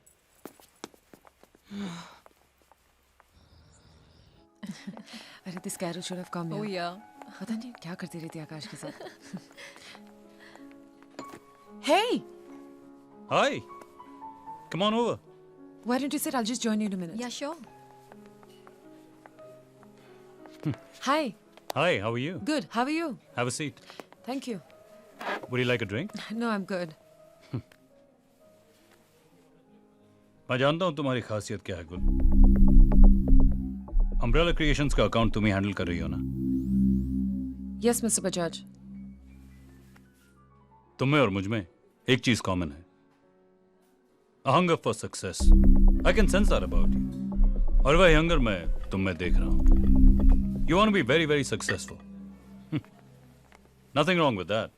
अरे this Carol should have come here. Oh yeah. पता नहीं क्या करती रहती है आकाश के साथ। Hey, Hi. Come on over. why don't you sit? I'll just join you in a minute. Yeah, sure. Hi. Hi, how are you? Good. How are you? Have a seat. Thank you. Would you like a drink? No, I'm good. मैं जानता हूँ तुम्हारी खासियत क्या है गुल। Umbrella creations का account तुम ही हैंडल कर रही हो ना? Yes, Mr. Bajaj. तुम में और मुझ में एक चीज कॉमन है, a hunger for success. I can sense that about you. और वही हंगर मैं तुम में देख रहा हूँ। You want to be very, very successful. Nothing wrong with that.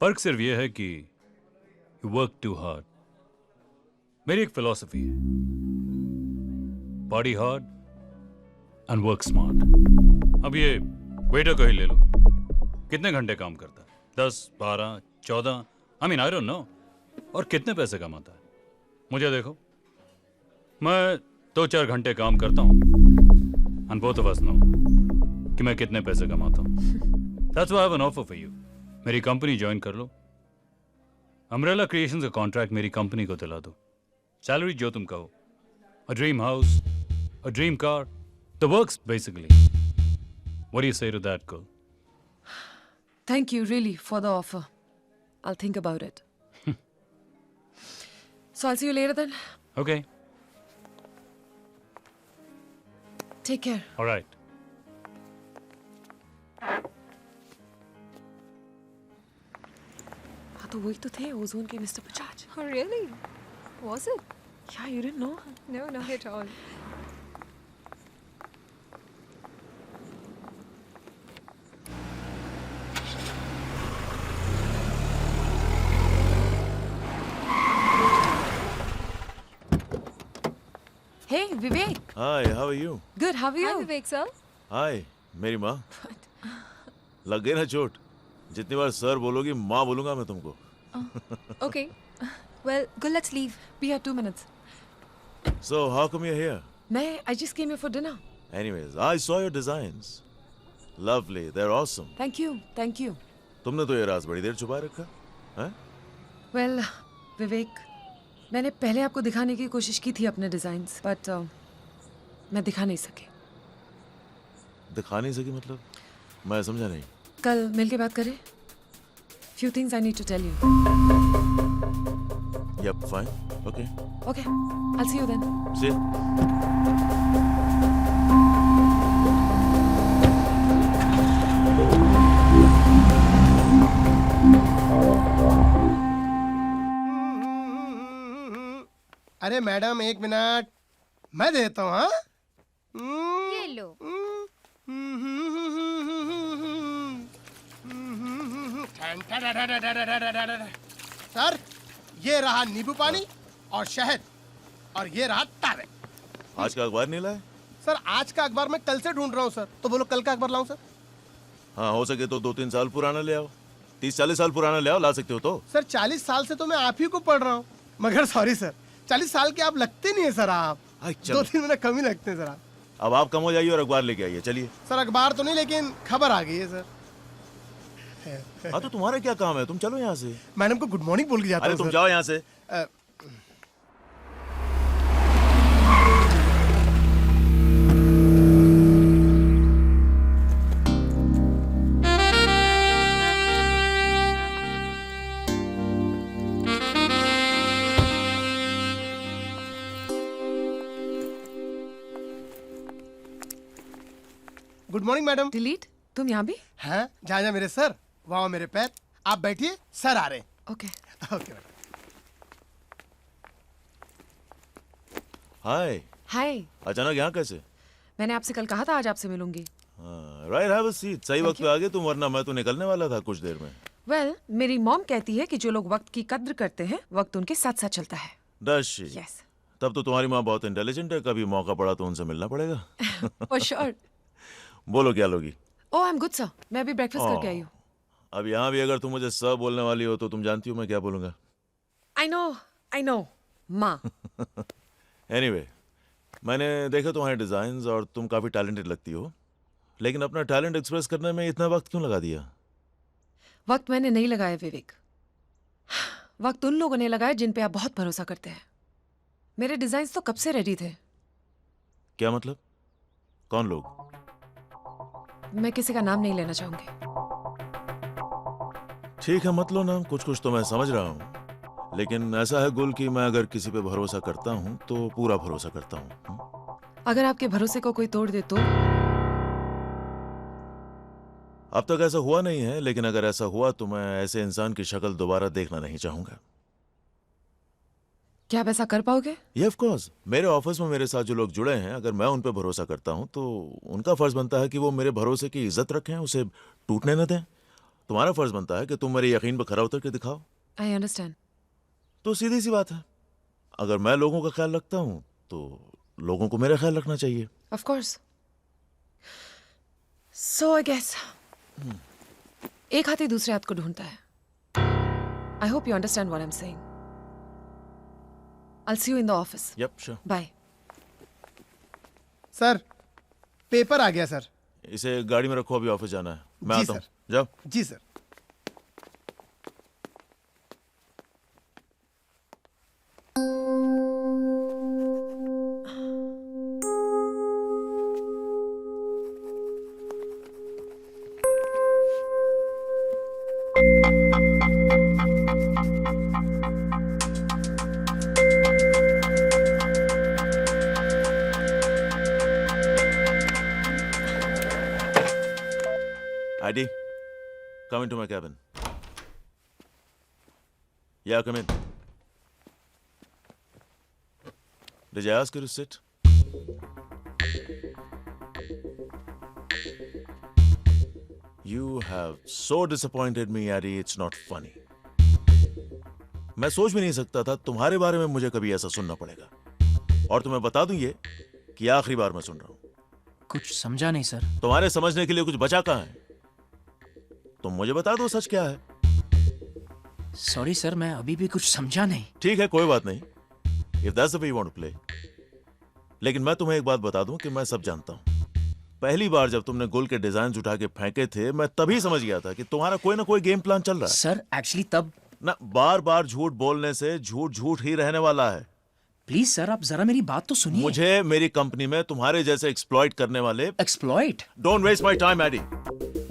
फर्क सिर्फ ये है कि you work too hard. मेरी एक फिलॉसफी है, party hard and work smart. अब ये वेटर को ही ले लो, कितने घंटे काम करता है? 10, 12, 14, I mean, I don't know. और कितने पैसे कमाता है? मुझे देखो, मैं 2-4 घंटे काम करता हूँ, and both of us know कि मैं कितने पैसे कमाता हूँ। That's why I have an offer for you. मेरी कंपनी ज्वाइन कर लो। अम्ब्रेला क्रिएशंस का कॉन्ट्रैक्ट मेरी कंपनी को दिला दो। सैलरी जो तुम कहो, a dream house, a dream car, the works basically. What do you say to that, girl? Thank you, really, for the offer. I'll think about it. So I'll see you later then. Okay, Take care. all right. हाँ तो वही तो थे ozone के mister Bajaj. Oh really? Was it? Yeah, you didn't know? No, not at all. Hey, Vivek. Hi, how are you? Good, how are you? Hi, Vivek sir. Hi, मेरी माँ। लग गई ना चोट? जितनी बार सर बोलोगी माँ बोलूंगा मैं तुमको। Okay. Well, good. Let's leave. We have 2 minutes. So how come you're here? I just came here for dinner. Anyways, I saw your designs. Lovely, they're awesome. Thank you, thank you. तुमने तो ये राज बड़ी देर छुपा रखा, हैं? Well, विवेक, मैंने पहले आपको दिखाने की कोशिश की थी अपने डिजाइन्स, बट मैं दिखा नहीं सकी। दिखा नहीं सकी मतलब? मैं समझा नहीं। कल मिल के बात करें? Few things I need to tell you. Yep, fine. Okay. Okay, I'll see you then. See you. अरे मैडम एक मिनट, मैं देता हूँ। हाँ ये लो। सर ये रहा नींबू पानी और शहद, और ये रहा तावे। आज का अखबार नहीं लाए? सर आज का अखबार मैं कल से ढूंढ रहा हूँ सर, तो बोलो कल का अखबार लाऊं सर? हाँ, हो सके तो 2-3 साल पुराना ले आओ। 30-40 साल पुराना ले आओ, ला सकते हो तो। सर 40 साल से तो मैं आप ही को पढ़ रहा हूँ, मगर सॉरी सर 40 साल के आप लगते नहीं है सर। आप 2-3 महीने कम ही लगते हैं सर। अब आप कम हो जाइए और अखबार लेके आइए। चलिए। सर अखबार तो नहीं, लेकिन खबर आ गई है सर। हाँ तो तुम्हारा क्या काम है, तुम चलो यहाँ से। मैडम को गुड मॉर्निंग बोल के जाता हूँ। अरे तुम जाओ यहाँ से। Good morning madam. डिलीट? तुम यहाँ भी? हैं? जा जा मेरे सर, वाह मेरे पैर। आप बैठिए, सर आ रहे हैं। Okay okay madam. Hi. Hi. अचानक यहाँ कैसे? मैंने आपसे कल कहा था आज आपसे मिलूंगी। Right, have a seat. सही वक्त पे आ गए तुम, वरना मैं तो निकलने वाला था कुछ देर में। वेल, मेरी मॉम कहती है कि जो लोग वक्त की कद्र करते हैं, वक्त उनके साथ साथ चलता है। Does she? Yes. तब तो तुम्हारी माँ बहुत इंटेलिजेंट है, कभी मौका पड़ा तो उनसे मिलना पड़ेगा। For sure. बोलो क्या लोगी? Oh, I'm good sir. मैं अभी ब्रेकफास्ट करके आई हूँ। अब यहाँ भी अगर तुम मुझे सर बोलने वाली हो तो तुम जानती हो मैं क्या बोलूंगा। I know, माँ। Anyway, मैंने देखा तुम्हारे डिजाइन्स और तुम काफी टैलेंटेड लगती हो, लेकिन अपना टैलेंट एक्सप्रेस करने में इतना वक्त क्यों लगा दिया? वक्त मैंने नहीं लगाया विवेक, वक्त उन लोगों ने लगाया जिन पे आप बहुत भरोसा करते हैं। मेरे डिजाइन्स तो कब से रेडी थे। क्या मतलब? कौन लोग? मैं किसी का नाम नहीं लेना चाहूंगी। ठीक है, मत लो नाम, कुछ कुछ तो मैं समझ रहा हूँ, लेकिन ऐसा है गुल कि मैं अगर किसी पे भरोसा करता हूँ तो पूरा भरोसा करता हूँ। अगर आपके भरोसे को कोई तोड़ दे तो? अब तक ऐसा हुआ नहीं है, लेकिन अगर ऐसा हुआ तो मैं ऐसे इंसान की शक्ल दोबारा देखना नहीं चाहूंगा। क्या आप ऐसा कर पाओगे? ये ऑफ कोर्स। मेरे ऑफिस में मेरे साथ जो लोग जुड़े हैं, अगर मैं उन पे भरोसा करता हूं तो उनका फर्ज बनता है कि वो मेरे भरोसे की इज्जत रखें, उसे टूटने न दें। तुम्हारा फर्ज बनता है कि तुम मेरे यकीन पर खरा उतर के दिखाओ। I understand. तो सीधी सी बात है, अगर मैं लोगों का ख्याल रखता हूं तो लोगों को मेरा ख्याल रखना चाहिए। Of course. So I guess एक हाथी दूसरे हाथ को ढूंढता है। I hope you understand what I am saying. I'll see you in the office. Yep, sure. Bye. Sir paper आ गया सर। इसे गाड़ी में रखो, अभी ऑफिस जाना है। मैं आता हूँ। जाओ। जी sir. Adi, come into my cabin. Yeah, come in. Did I ask you to sit? You have so disappointed me, Adi, it's not funny. मैं सोच भी नहीं सकता था तुम्हारे बारे में मुझे कभी ऐसा सुनना पड़ेगा। और तुम्हें बता दूं ये कि आखिरी बार मैं सुन रहा हूं। कुछ समझा नहीं सर। तुम्हारे समझने के लिए कुछ बचा कहाँ है? तुम मुझे बता दो सच क्या है। सॉरी सर, मैं अभी भी कुछ समझा नहीं। ठीक है, कोई बात नहीं। If that's the way you want to play. लेकिन मैं तुम्हें एक बात बता दूं कि मैं सब जानता हूं। पहली बार जब तुमने गुल के डिजाइन उठा के फेंके थे, मैं तभी समझ गया था कि तुम्हारा कोई ना कोई गेम प्लान चल रहा है। सर एक्चुअली तब ना, बार बार झूठ बोलने से झूठ झूठ ही रहने वाला है। प्लीज सर, आप जरा मेरी बात तो सुनिए। मुझे मेरी कंपनी में तुम्हारे जैसे एक्सप्लॉइट करने वाले exploit? Don't waste my time Eddie.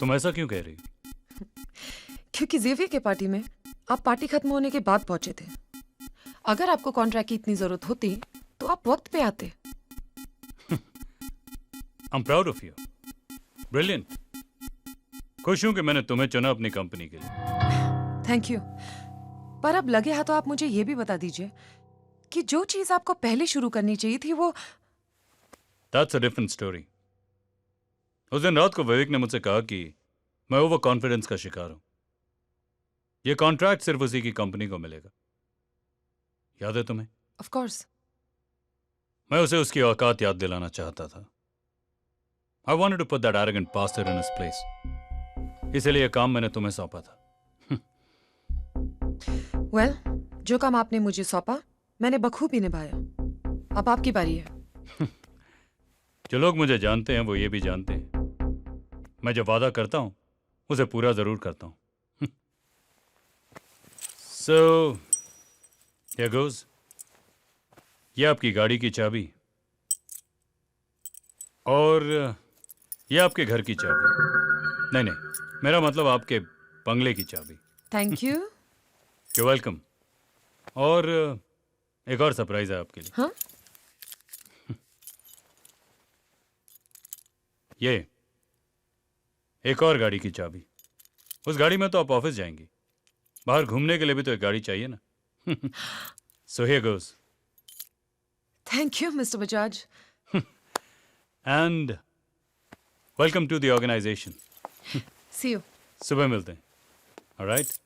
तुम ऐसा क्यों कह रही हो? क्योंकि जेवियर के पार्टी में आप पार्टी खत्म होने के बाद पहुंचे थे। अगर आपको कॉन्ट्रैक्ट की इतनी जरूरत होती तो आप वक्त पे आते। I'm proud of you. Brilliant. खुश हूं कि मैंने तुम्हें चुना अपनी कंपनी के लिए। Thank you. पर अब लगे हाथों आप मुझे ये भी बता दीजिए कि जो चीज आपको पहले शुरू करनी चाहिए थी वो। That's a different story. उस दिन रात को विवेक ने मुझसे कहा कि मैं ओवर कॉन्फिडेंस का शिकार हूं। ये कॉन्ट्रैक्ट सिर्फ उसी की कंपनी को मिलेगा। याद है तुम्हें? Of course. मैं उसे उसकी औकात याद दिलाना चाहता था। I wanted to put that arrogant bastard in his place. इसलिए यह काम मैंने तुम्हें सौंपा था। Well, जो काम आपने मुझे सौंपा मैंने बखूबी निभाया। अब आपकी बारी है। जो लोग मुझे जानते हैं वो ये भी जानते हैं मैं जो वादा करता हूं उसे पूरा जरूर करता हूं। So, here goes. ये आपकी गाड़ी की चाबी और ये आपके घर की चाबी। नहीं, मेरा मतलब आपके बंगले की चाबी। Thank you. You're welcome. और एक और सरप्राइज है आपके लिए। हाँ? ये एक और गाड़ी की चाबी। उस गाड़ी में तो आप ऑफिस जाएंगी, बाहर घूमने के लिए भी तो एक गाड़ी चाहिए ना। So here goes. Thank you mister Bajaj. And welcome to the organization. See you. सुबह मिलते हैं। All right?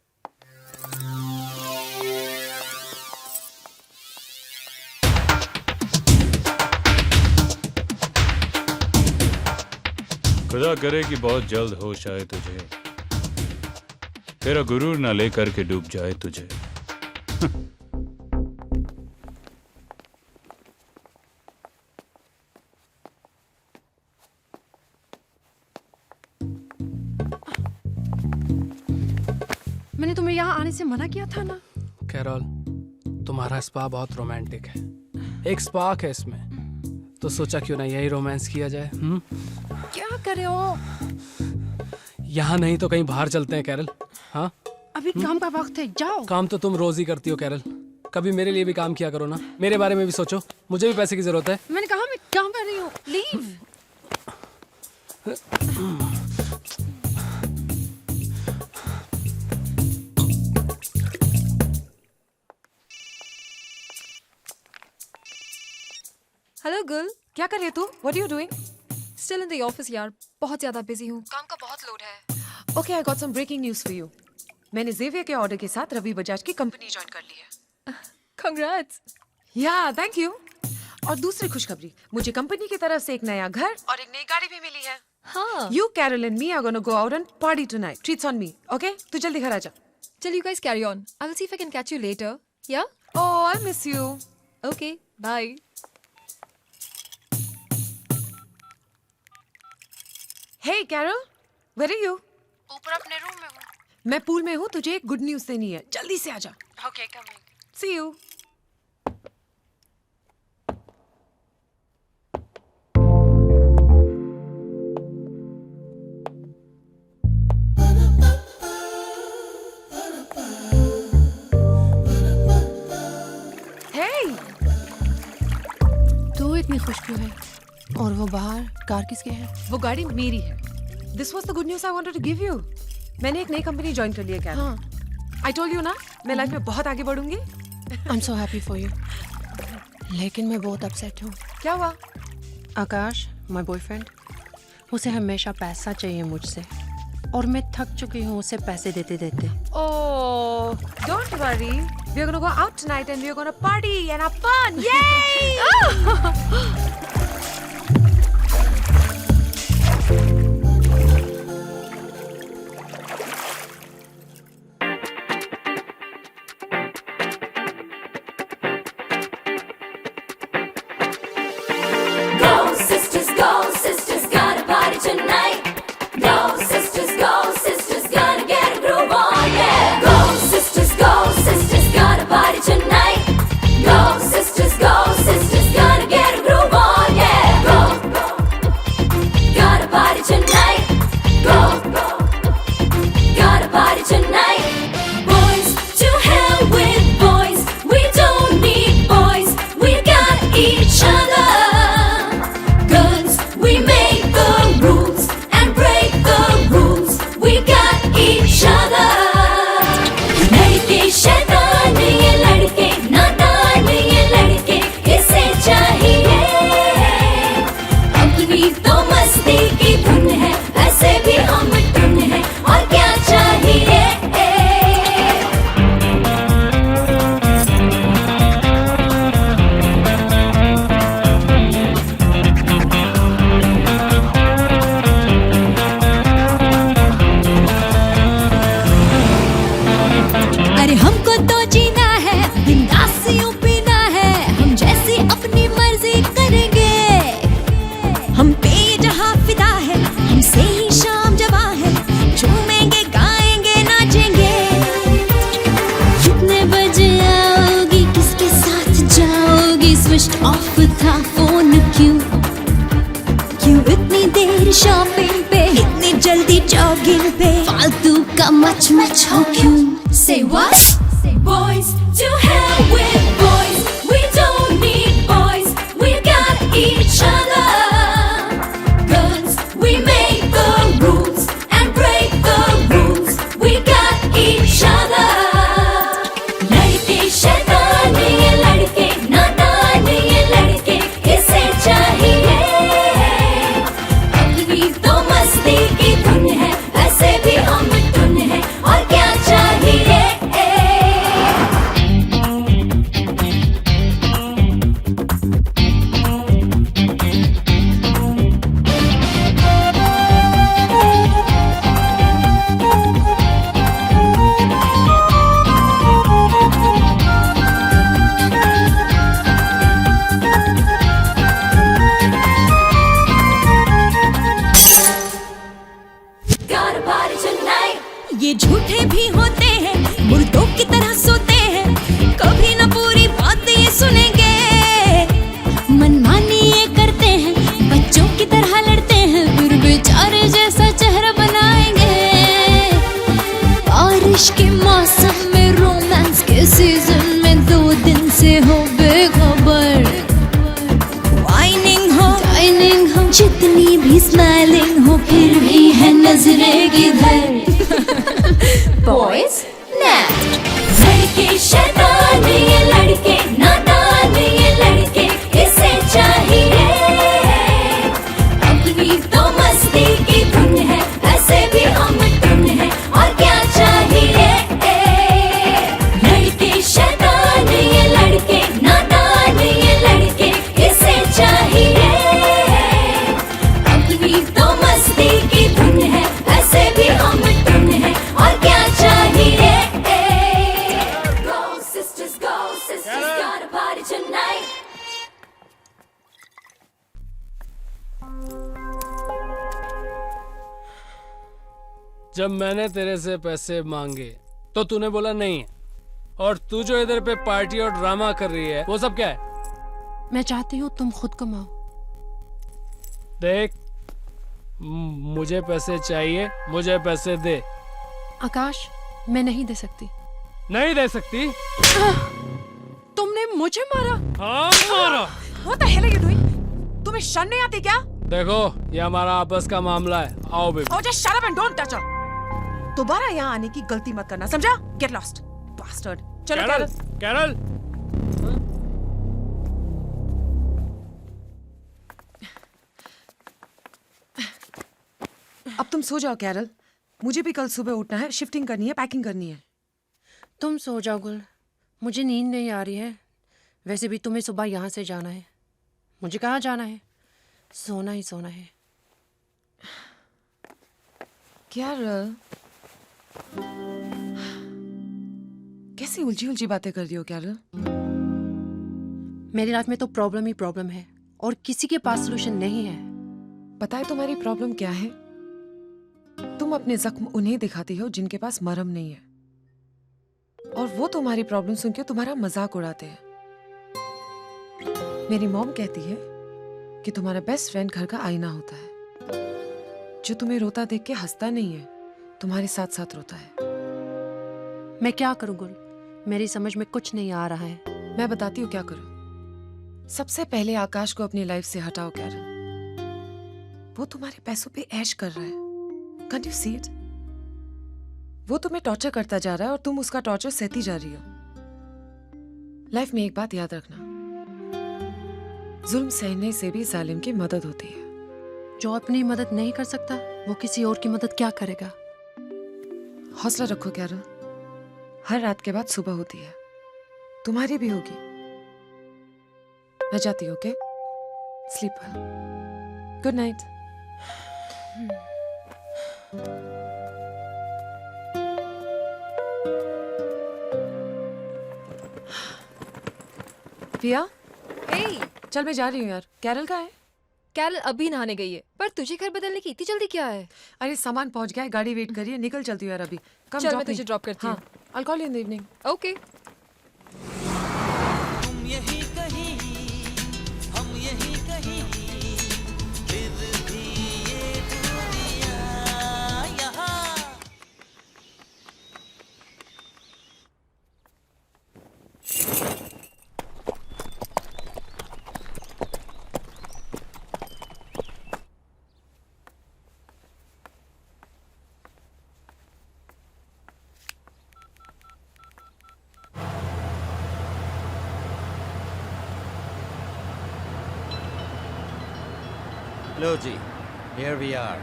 खुदा करे कि बहुत जल्द होश आए तुझे, तेरा गुरूर ना लेकर के डूब जाए तुझे। मैंने तुम्हें यहाँ आने से मना किया था ना। कैरोल, तुम्हारा स्पा बहुत रोमांटिक है, एक स्पार्क है इसमें, तो सोचा क्यों ना यही रोमांस किया जाए। क्या कर रहे हो? यहाँ नहीं तो कहीं बाहर चलते हैं कैरल। हाँ, अभी काम का वक्त है, जाओ। काम तो तुम रोज ही करती हो कैरल, कभी मेरे लिए भी काम किया करो ना, मेरे बारे में भी सोचो, मुझे भी पैसे की जरूरत है। मैंने कहा मैं काम कर रही हूँ, लीव। हेलो गुल, क्या कर रही है तू? What are you doing? Still in the office यार, बहुत ज्यादा बिजी हूँ, काम का बहुत लोड है। Okay, I got some breaking news for you. मैंने जेवियर के ऑर्डर के साथ रवि बजाज की कंपनी ज्वाइन कर ली है। Congrats. Yeah, thank you. और दूसरी खुशखबरी, मुझे कंपनी की तरफ से एक नया घर और एक नई गाड़ी भी मिली है। हाँ। You, Carol and me are gonna go out and party tonight. Treats on me, okay? तू जल्दी घर आ जा। Till you guys carry on. I will see if I can catch you later. Yeah? Oh, I miss you. Okay, bye. Hey, Carol, where are you? ऊपर अपने room में हूँ। मैं pool में हूँ, तुझे एक गुड न्यूज़ देनी है, जल्दी से आजा। Okay, coming. See you. Hey! तू इतनी खुश क्यों है? और वो बाहर कार किसके है? वो गाड़ी मेरी है। This was the good news I wanted to give you. मैंने एक नई कंपनी ज्वाइन कर ली है कैरल। हाँ। I told you ना, मैं लाइफ में बहुत आगे बढ़ूंगी। I'm so happy for you. लेकिन मैं बहुत अपसेट हूँ। क्या हुआ? आकाश, my boyfriend, उसे हमेशा पैसा चाहिए मुझसे, और मैं थक चुकी हूँ उसे पैसे देते देते। Oh, don't worry. We're gonna go out tonight and we're gonna party and have fun. Yay! Go sisters, gotta party tonight. Go sisters, gonna get a groove on, yeah. Go sisters, gotta party tonight. Go sisters, gonna get a groove on, yeah. Of था phone क्यों इतनी देर shopping पे, इतनी जल्दी jogging पे, फालतू का much much हो क्यों? Say what? Boys to hell with boys, we don't need boys, we got each other. Girls, we make the rules and break the rules, we got each other. लड़के शैतान ये लड़के नादान ये लड़के, इसे चाहिए अपनी तो मस्ती की धुन है, ऐसे भी हम धुन है, और क्या चाहिए? Got a party tonight. ये झूठे भी होते हैं, मुर्दों की तरह सोते हैं, कभी ना पूरी बात ये सुनेंगे, मनमानी ये करते हैं, बच्चों की तरह लड़ते हैं, फिर बेचारे जैसा चेहरा बनाएंगे। बारिश के मौसम में, रोमांस के सीजन में, 2 दिन से हो बेखबर, वाइनिंग हो डाइनिंग हो, जितनी भी स्माइलिंग हो, फिर भी है नजरें किधर? Boys next. लड़के शैतान ये लड़के नादान ये लड़के, इसे चाहिए अपनी तो मस्ती की धुन है, ऐसे भी हम धुन है, और क्या चाहिए? लड़के शैतान ये लड़के नादान ये लड़के, इसे चाहिए अपनी तो मस्ती की धुन है, ऐसे भी हम धुन है, और क्या चाहिए? Go sisters, got a party tonight. जब मैंने तेरे से पैसे मांगे तो तूने बोला नहीं, और तू जो इधर पे पार्टी और ड्रामा कर रही है वो सब क्या है? मैं चाहती हूँ तुम खुद कमाओ। देख, मुझे पैसे चाहिए, मुझे पैसे दे। आकाश, मैं नहीं दे सकती। नहीं दे सकती? तुमने मुझे मारा? हाँ मारा। What the hell are you doing? तुम्हें शर्म नहीं आती क्या? देखो, ये हमारा आपस का मामला है। आओ baby. Oh, just shut up and don't touch her. दोबारा यहाँ आने की गलती मत करना, समझा? Get lost, bastard. चलो कैरल, कैरल। अब तुम सो जाओ कैरल, मुझे भी कल सुबह उठना है, शिफ्टिंग करनी है, पैकिंग करनी है। तुम सो जाओ गुल, मुझे नींद नहीं आ रही है। वैसे भी तुम्हें सुबह यहाँ से जाना है, मुझे कहाँ जाना है? सोना ही सोना है। कैरल, कैसी उलझी उलझी बातें कर रही हो कैरल? मेरी लाइफ में तो प्रॉब्लम ही प्रॉब्लम है, और किसी के पास सोल्यूशन नहीं है। पता है तुम्हारी प्रॉब्लम क्या है? तुम अपने जख्म उन्हें दिखाती हो जिनके पास मरहम नहीं है, और वो तुम्हारी प्रॉब्लम सुन के तुम्हारा मजाक उड़ाते हैं। मेरी मॉम कहती है कि तुम्हारा बेस्ट फ्रेंड घर का आईना होता है, जो तुम्हें रोता देख के हंसता नहीं है, तुम्हारे साथ साथ रोता है। मैं क्या करूं गुल, मेरी समझ में कुछ नहीं आ रहा है। मैं बताती हूँ क्या करो। सबसे पहले आकाश को अपनी लाइफ से हटाओ कैरल। वो तुम्हारे पैसों पे ऐश कर रहा है। Can't you see it? वो तुम्हें टॉर्चर करता जा रहा है और तुम उसका टॉर्चर सहती जा रही हो। लाइफ में एक बात याद रखना, जुल्म सहने से भी जालिम की मदद होती है। जो अपनी मदद नहीं कर सकता वो किसी और की मदद क्या करेगा? हौसला रखो कैरल, हर रात के बाद सुबह होती है, तुम्हारी भी होगी। मैं जाती हूँ, okay? Sleep well, good night. पिया, हे, चल मैं जा रही हूँ यार। कैरल का है? कैरल अभी नहाने गई है, पर तुझे घर बदलने की इतनी जल्दी क्या है? अरे सामान पहुंच गया है, गाड़ी वेट कर रही है, निकल चलती हूँ यार अभी। चल मैं तुझे ड्रॉप करती हूँ। I'll call you in the evening. Okay. तुम यही कहीं लो जी, here we are.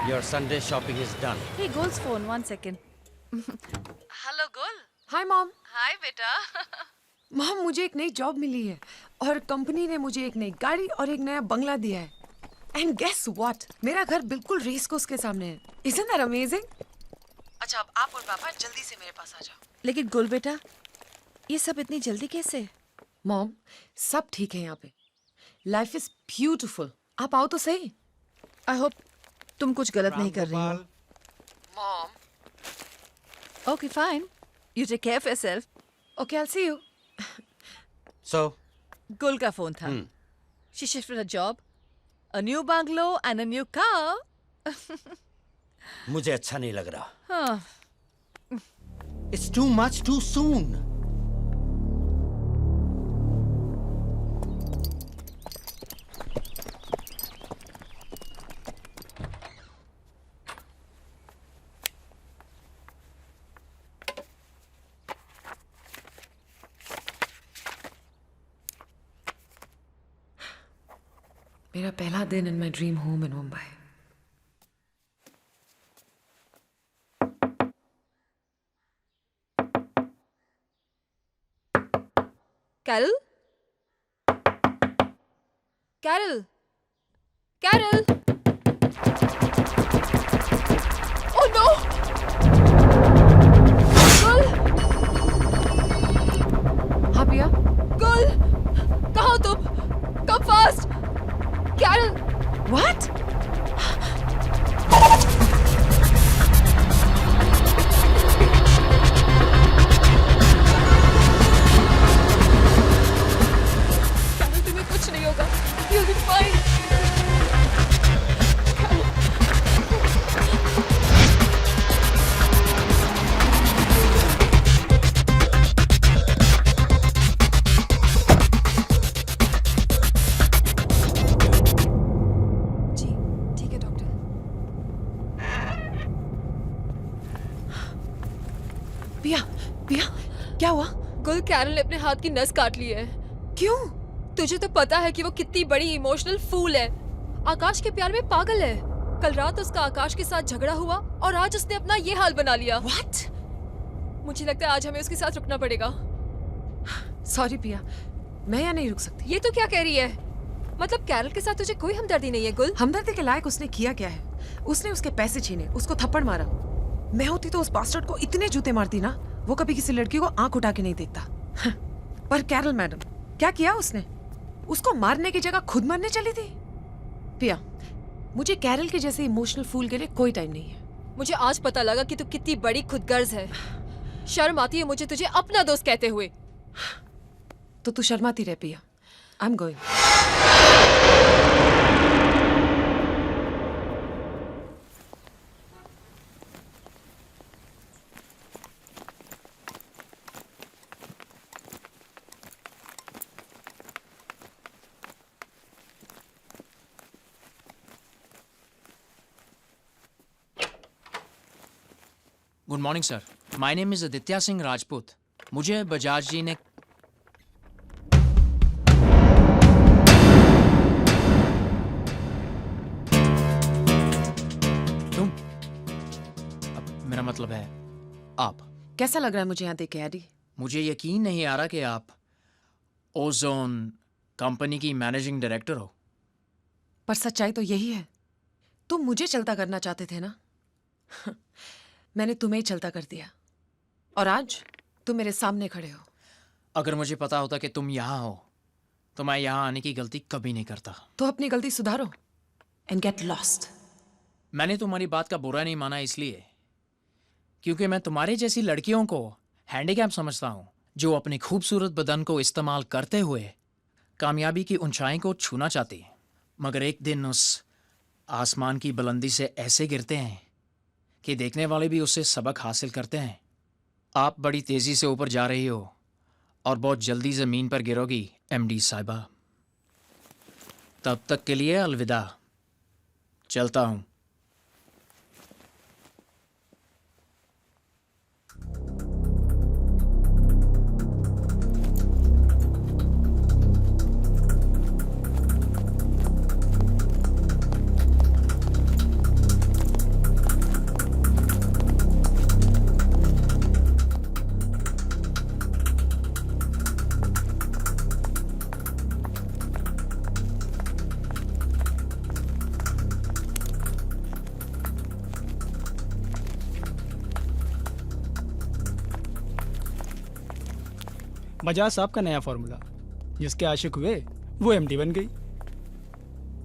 Your Sunday shopping is done. Hey, Gul's phone. 1 second. Hello गुल। Hi mom. हाय बेटा। मॉम, मुझे एक नई जॉब मिली है और कंपनी ने मुझे एक नई गाड़ी और एक नया बंगला दिया है। एंड गेस व्हाट, मेरा घर बिल्कुल रेस कोर्स के सामने है। Isn't that amazing? अच्छा, अब आप और पापा जल्दी से मेरे पास आ जाओ। लेकिन गुल बेटा, ये सब इतनी जल्दी कैसे? मॉम, सब ठीक है यहाँ पे। Life is beautiful. आप आओ तो सही। आई होप तुम कुछ गलत नहीं कर रही हो। Mom. Okay fine, you take care of yourself. Okay, I will see you. So, Gul का फोन था। She shifted a job, a new bungalow and a new car. मुझे अच्छा नहीं लग रहा। हाँ। It's too much too soon. मेरा पहला दिन in my dream home in Mumbai. Carol? Carol? Carol? Oh no! Gul! हाँ पिया? Gul! कहाँ हो तुम? Come fast! Carol! What? तुम्हें कुछ नहीं होगा। You'll be fine. जी, ठीक है डॉक्टर। पिया, पिया, क्या हुआ? गुल, कैरल ने अपने हाथ की नस काट ली है। क्यों? तुझे तो पता है कि वो कितनी बड़ी इमोशनल फूल है। आकाश के प्यार में पागल है। कल रात उसका आकाश के साथ झगड़ा हुआ और आज उसने अपना ये हाल बना लिया। What? मुझे लगता है आज हमें उसके साथ रुकना पड़ेगा। सॉरी पिया, मैं यहाँ नहीं रुक सकती। ये तो क्या कह रही है? मतलब कैरल के साथ तुझे कोई हमदर्दी नहीं है गुल? हमदर्दी के लायक उसने किया क्या है? उसने उसके पैसे छीने, उसको थप्पड़ मारा। मैं होती तो उस बास्टर्ड को इतने जूते मारती ना, वो कभी किसी लड़की को आंख उठा के नहीं देखता। पर कैरल मैडम, क्या किया उसने? उसको मारने की जगह खुद मरने चली थी। पिया, मुझे कैरल के जैसे इमोशनल फूल के लिए कोई टाइम नहीं है। मुझे आज पता लगा कि तू कितनी बड़ी खुदगर्ज है। शर्म आती है मुझे तुझे अपना दोस्त कहते हुए। तो तू शर्माती रह पिया। आई am going. Good morning sir, my name is Aditya Singh Rajput. मुझे बजाज जी ने तुम मेरा मतलब है आप। कैसा लग रहा है मुझे यहाँ देख के एडी? मुझे यकीन नहीं आ रहा कि आप ओजोन कंपनी की मैनेजिंग डायरेक्टर हो। पर सच्चाई तो यही है। तुम मुझे चलता करना चाहते थे ना? मैंने तुम्हें ही चलता कर दिया और आज तुम मेरे सामने खड़े हो। अगर मुझे पता होता कि तुम यहाँ हो तो मैं यहाँ आने की गलती कभी नहीं करता। तो अपनी गलती सुधारो एंड गेट लॉस्ट। मैंने तुम्हारी बात का बुरा नहीं माना इसलिए क्योंकि मैं तुम्हारे जैसी लड़कियों को हैंडीकैप समझता हूँ जो अपने खूबसूरत बदन को इस्तेमाल करते हुए कामयाबी की ऊंचाई को छूना चाहती मगर एक दिन उस आसमान की बुलंदी से ऐसे गिरते हैं कि देखने वाले भी उससे सबक हासिल करते हैं। आप बड़ी तेजी से ऊपर जा रही हो और बहुत जल्दी ज़मीन पर गिरोगी एमडी साहिबा। तब तक के लिए अलविदा, चलता हूँ। बजाज साहब का नया फॉर्मूला, जिसके आशिक हुए वो एमडी बन गई।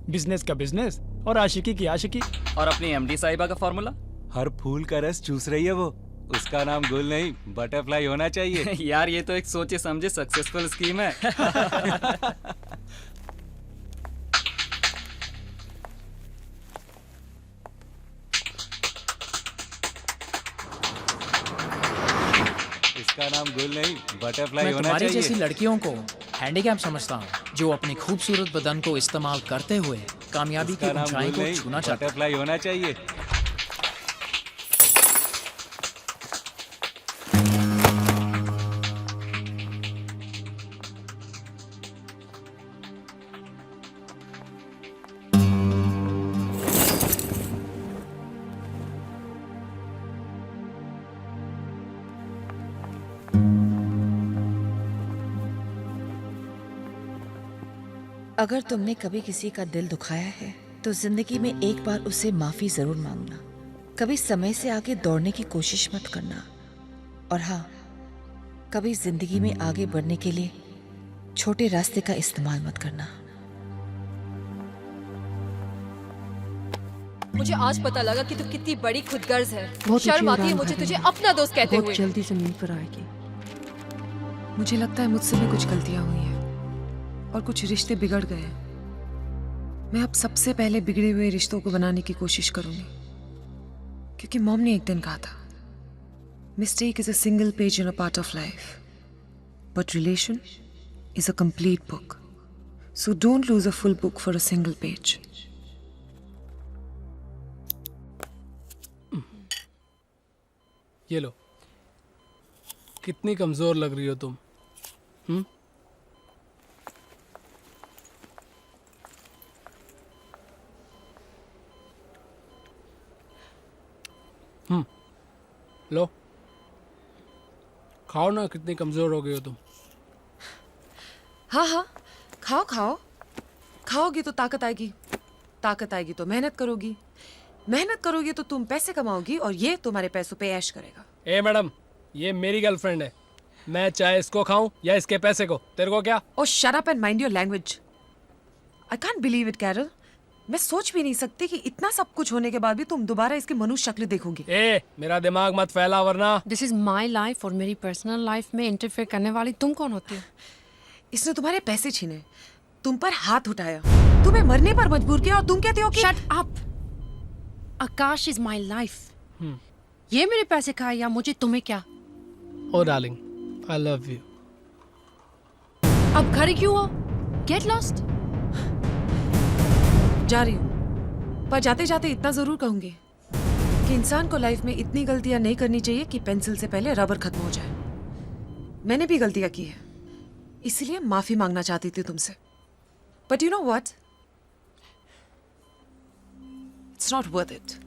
बिजनेस का बिजनेस और आशिकी की आशिकी। और अपनी एमडी साहिबा का फॉर्मूला? हर फूल का रस चूस रही है वो, उसका नाम गुल नहीं बटरफ्लाई होना चाहिए। यार ये तो एक सोचे समझे सक्सेसफुल स्कीम है। इसका नाम गुल नहीं बटरफ्लाई मैं होना तुम्हारी चाहिए। जैसी लड़कियों को हैंडीकैप समझता हूँ, जो अपनी खूबसूरत बदन को इस्तेमाल करते हुए कामयाबी की इसका नाम ऊंचाई गुल को नहीं छूना चाहते हैं। बटरफ्लाई होना चाहिए। अगर तुमने कभी किसी का दिल दुखाया है तो जिंदगी में एक बार उससे माफी जरूर मांगना। कभी समय से आगे दौड़ने की कोशिश मत करना। और हाँ, कभी जिंदगी में आगे बढ़ने के लिए छोटे रास्ते का इस्तेमाल मत करना। मुझे आज पता लगा कि तू कितनी बड़ी खुदगर्ज है। बहुत शर्म ऊंची आती है उड़ान मुझे भरनी तुझे है। अपना दोस्त कहते बहुत हुए। जल्दी जमीन पर आएगी। मुझे लगता है मुझसे भी कुछ गलतियां हुई हैं और कुछ रिश्ते बिगड़ गए हैं। मैं अब सबसे पहले बिगड़े हुए रिश्तों को बनाने की कोशिश करूंगी, क्योंकि मॉम ने एक दिन कहा था, mistake is a single page in a part of life, but relation is a complete book, so don't lose a full book for a single page. ये लो, कितनी कमजोर लग रही हो तुम। लो, खाओ ना, कितनी कमजोर हो गई हो तुम। हाँ हाँ, खाओ खाओ। खाओगी तो ताकत आएगी, ताकत आएगी तो मेहनत करोगी, मेहनत करोगी तो तुम पैसे कमाओगी और ये तुम्हारे पैसों पे ऐश करेगा। ए मैडम, ये मेरी गर्लफ्रेंड है, मैं चाहे इसको खाऊं या इसके पैसे को, तेरे को क्या? Oh, shut up and mind your language. I can't believe it, Carol. मैं सोच भी नहीं सकती कि इतना सब कुछ होने के बाद भी तुम दोबारा इसकी मनुष्य शक्ल देखोगी। ए, मेरा दिमाग मत फैला वरना। दिस इज माई लाइफ और मेरी पर्सनल लाइफ में इंटरफेयर करने वाली तुम कौन होती हो? इसने तुम्हारे पैसे छीने, तुम पर हाथ उठाया, तुम्हें मरने पर मजबूर किया और तुम कहते हो कि shut up. Akash is my life. ये मेरे पैसे खाए या मुझे तुम्हें क्या? ओ डार्लिंग, आई लव यू। अब घर क्यों हो? Get lost. जा रही हूँ, पर जाते जाते इतना जरूर कहूंगी कि इंसान को लाइफ में इतनी गलतियां नहीं करनी चाहिए कि पेंसिल से पहले रबर खत्म हो जाए। मैंने भी गलतियां की है, इसलिए माफी मांगना चाहती थी तुमसे, but you know what, it's not worth it.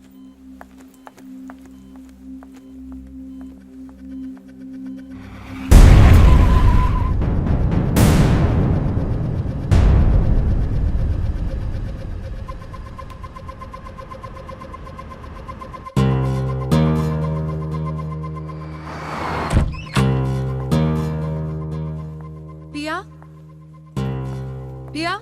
पिया, पिया,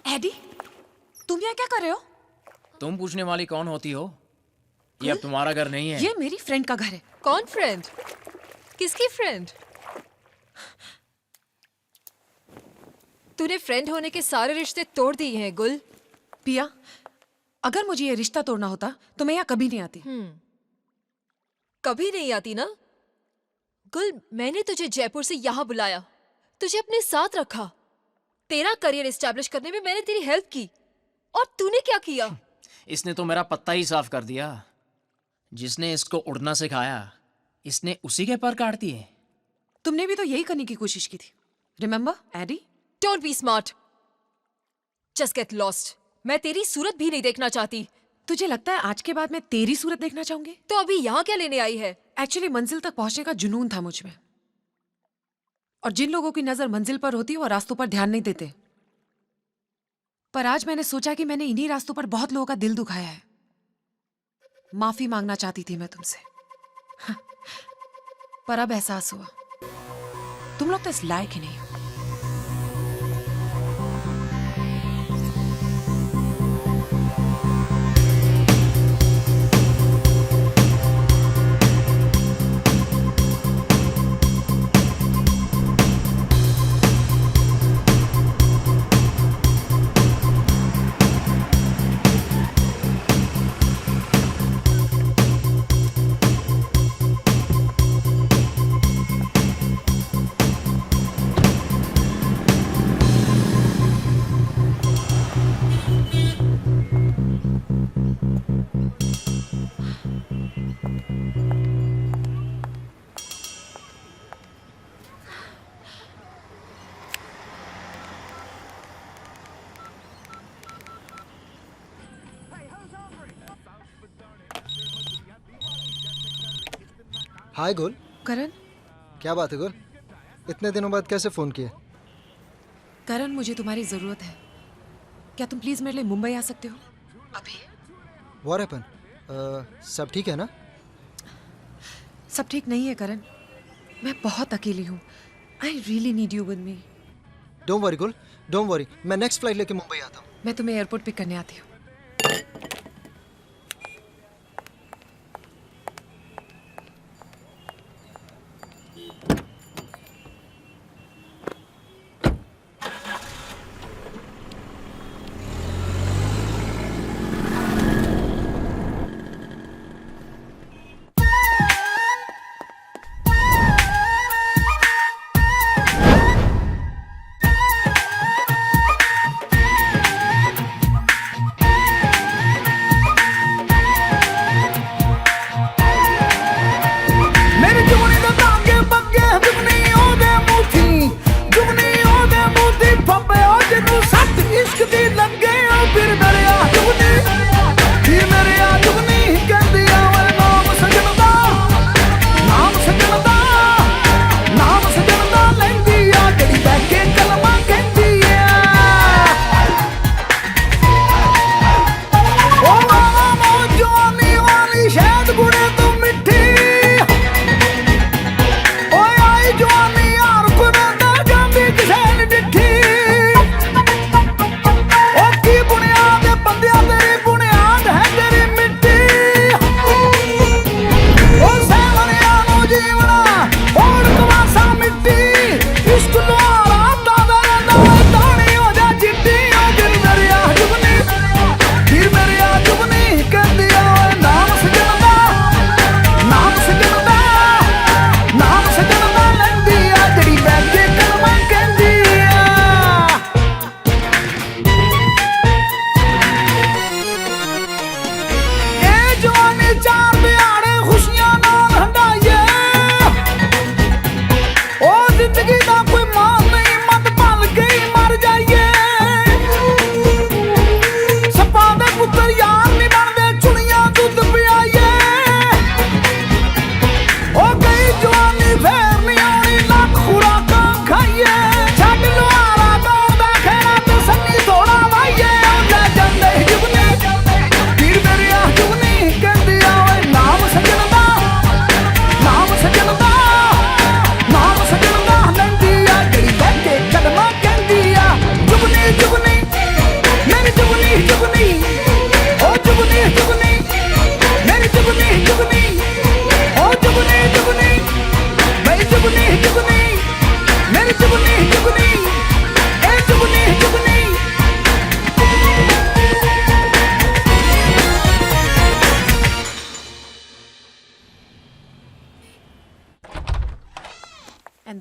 एडी, तुम यहाँ क्या कर रहे हो? तुम पूछने वाली कौन होती हो? ये अब तुम्हारा घर नहीं है। ये मेरी फ्रेंड का घर है। कौन फ्रेंड? किसकी फ्रेंड? तूने फ्रेंड होने के सारे रिश्ते तोड़ दिए हैं गुल। पिया, अगर मुझे ये रिश्ता तोड़ना होता तो मैं यहाँ कभी नहीं आती। कभी नहीं आती ना। गुल, मैंने तुझे जयपुर से यहाँ बुलाया, तुझे अपने साथ रखा, तेरा करियर एस्टैब्लिश करने में मैंने तेरी हेल्प की, और तूने क्या किया? इसने तो मेरा पत्ता ही साफ कर दिया। जिसने इसको उड़ना सिखाया, इसने उसी के पर काट दिए। तुमने भी तो यही करने की कोशिश की थी, remember Eddie? Don't be smart, just get lost. मैं तेरी सूरत भी नहीं देखना चाहती। तुझे लगता है आज के बाद मैं तेरी सूरत देखना चाहूंगी? तो अभी यहाँ क्या लेने आई है? एक्चुअली मंजिल तक पहुंचने का जुनून था मुझ में, और जिन लोगों की नजर मंजिल पर होती है वो रास्तों पर ध्यान नहीं देते। पर आज मैंने सोचा कि मैंने इन्हीं रास्तों पर बहुत लोगों का दिल दुखाया है। माफी मांगना चाहती थी मैं तुमसे, पर अब एहसास हुआ तुम लोग तो इस लायक ही नहीं हो। हाय गुल। करण, क्या बात है गुल, इतने दिनों बाद कैसे फोन किया? करण मुझे तुम्हारी जरूरत है। क्या तुम प्लीज मेरे लिए मुंबई आ सकते हो अभी? What happened? सब ठीक है ना? सब ठीक नहीं है करण, मैं बहुत अकेली हूँ। I really need you with me. Don't worry गुल, डोंट वरी, मैं नेक्स्ट फ्लाइट लेके मुंबई आता हूँ। मैं तुम्हें एयरपोर्ट पिक करने आती हूँ।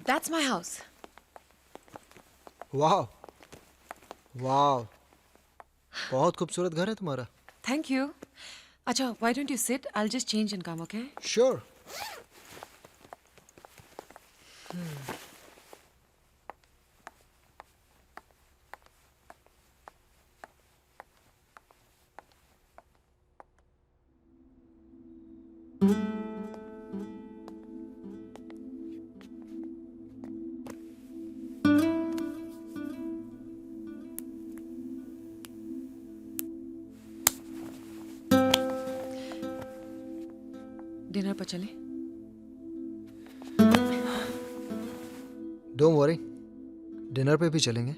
That's my house. वाह वाह, बहुत खूबसूरत घर है तुम्हारा. Thank you. Acha, why don't you sit? I'll just change and come, okay? Sure. Dinner पर चले. डोंट वरी, डिनर पे भी चलेंगे.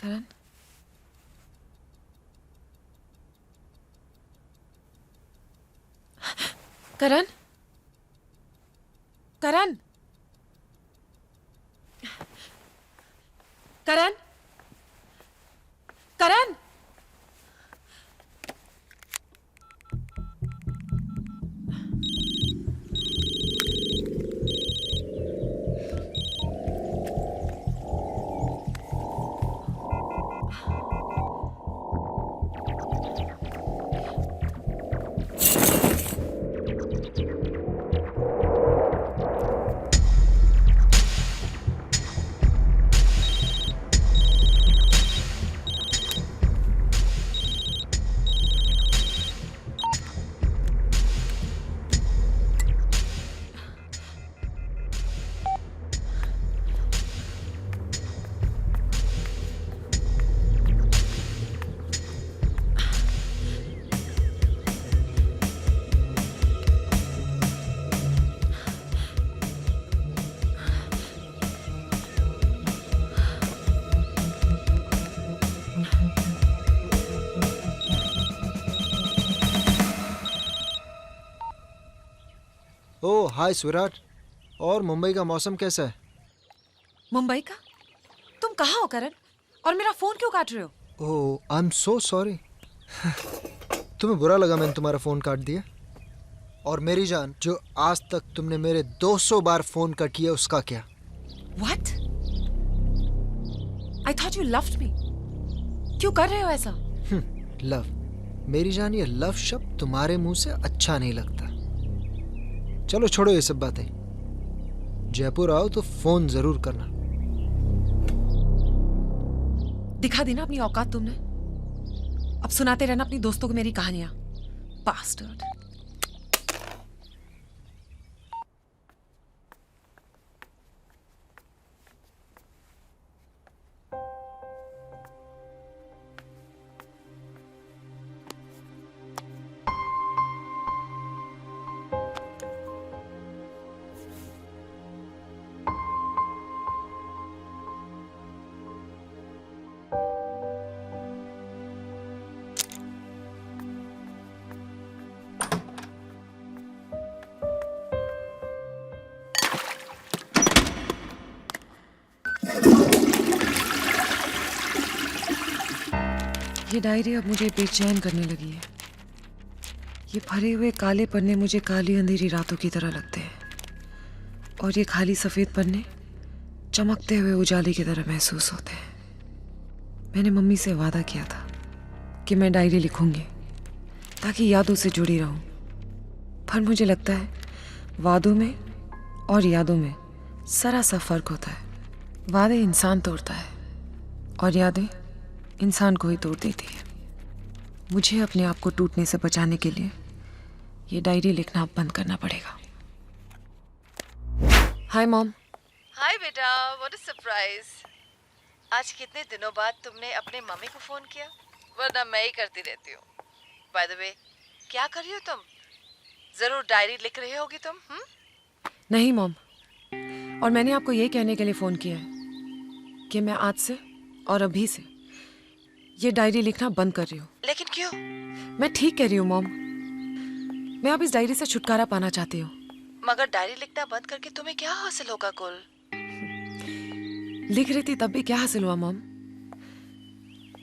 Karan? Karan? Karan? Karan? Karan? ओह हाय स्वीटहार्ट। और मुंबई का मौसम कैसा है? मुंबई का? तुम कहाँ हो करण? और मेरा फोन क्यों काट रहे हो? ओह आई एम सो सॉरी। तुम्हें बुरा लगा मैंने तुम्हारा फोन काट दिया? और मेरी जान, जो आज तक तुमने मेरे 200 बार फोन कट किया उसका क्या? What? I thought you loved me. क्यों कर रहे हो ऐसा? लव। मेरी जान, ये लव शब्द तुम्हारे मुंह से अच्छा नहीं लगता। चलो छोड़ो ये सब बातें। जयपुर आओ तो फोन जरूर करना। दिखा दी ना अपनी औकात तुमने। अब सुनाते रहना अपनी दोस्तों को मेरी कहानियां। Bastard. ये डायरी अब मुझे बेचैन करने लगी है। ये भरे हुए काले पन्ने मुझे काली अंधेरी रातों की तरह लगते हैं, और ये खाली सफेद पन्ने चमकते हुए उजाले की तरह महसूस होते हैं। मैंने मम्मी से वादा किया था कि मैं डायरी लिखूंगी ताकि यादों से जुड़ी रहूं, पर मुझे लगता है वादों में और यादों में जरा सा फर्क होता है। वादे इंसान तोड़ता है और यादें इंसान को ही तोड़ देती है। मुझे अपने आप को टूटने से बचाने के लिए ये डायरी लिखना अब बंद करना पड़ेगा। Hi mom. हाय बेटा, व्हाट अ सरप्राइज। आज कितने दिनों बाद तुमने अपने मम्मी को फोन किया, वरना मैं ही करती रहती हूँ। बाय द वे, क्या कर रही हो तुम? जरूर डायरी लिख रही होगी तुम। नहीं मॉम, और मैंने आपको ये कहने के लिए फ़ोन किया है कि मैं आज से और अभी से ये डायरी लिखना बंद कर रही हूँ। लेकिन क्यों? मैं ठीक कह रही हूँ मॉम। मैं अब इस डायरी से छुटकारा पाना चाहती हूँ। मगर डायरी लिखना बंद करके तुम्हें क्या हासिल होगा कुल? लिख रही थी तब भी क्या हासिल हुआ मॉम?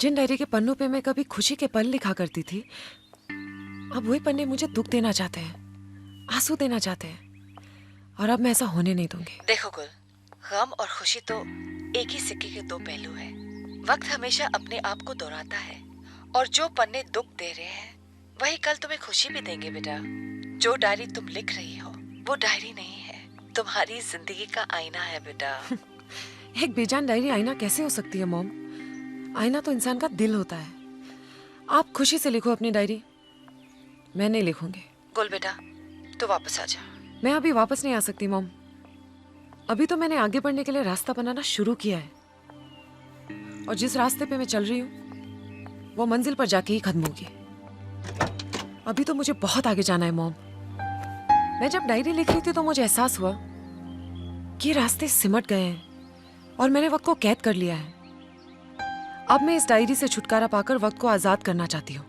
जिन डायरी के पन्नों पे मैं कभी खुशी के पल लिखा करती थी, अब वही पन्ने मुझे दुख देना चाहते हैं, आंसू देना चाहते हैं, और अब मैं ऐसा होने नहीं दूंगी। देखो गुल, गम और खुशी तो एक ही सिक्के के दो पहलू हैं। वक्त हमेशा अपने आप को दोहराता है, और जो पन्ने दुख दे रहे हैं वही कल तुम्हें खुशी भी देंगे बेटा। जो डायरी तुम लिख रही हो वो डायरी नहीं है, तुम्हारी जिंदगी का आईना है बेटा। एक बेजान डायरी आईना कैसे हो सकती है मॉम? आईना तो इंसान का दिल होता है। आप खुशी से लिखो अपनी डायरी, मैं नहीं लिखूंगी। गुल बेटा, तो वापस आ जा। मैं अभी वापस नहीं आ सकती मॉम। अभी तो मैंने आगे बढ़ने के लिए रास्ता बनाना शुरू किया है, और जिस रास्ते पे मैं चल रही हूँ वो मंजिल पर जाके ही खत्म होगी। अभी तो मुझे बहुत आगे जाना है मॉम। मैं जब डायरी लिख रही थी तो मुझे एहसास हुआ कि रास्ते सिमट गए हैं और मैंने वक्त को कैद कर लिया है। अब मैं इस डायरी से छुटकारा पाकर वक्त को आजाद करना चाहती हूँ।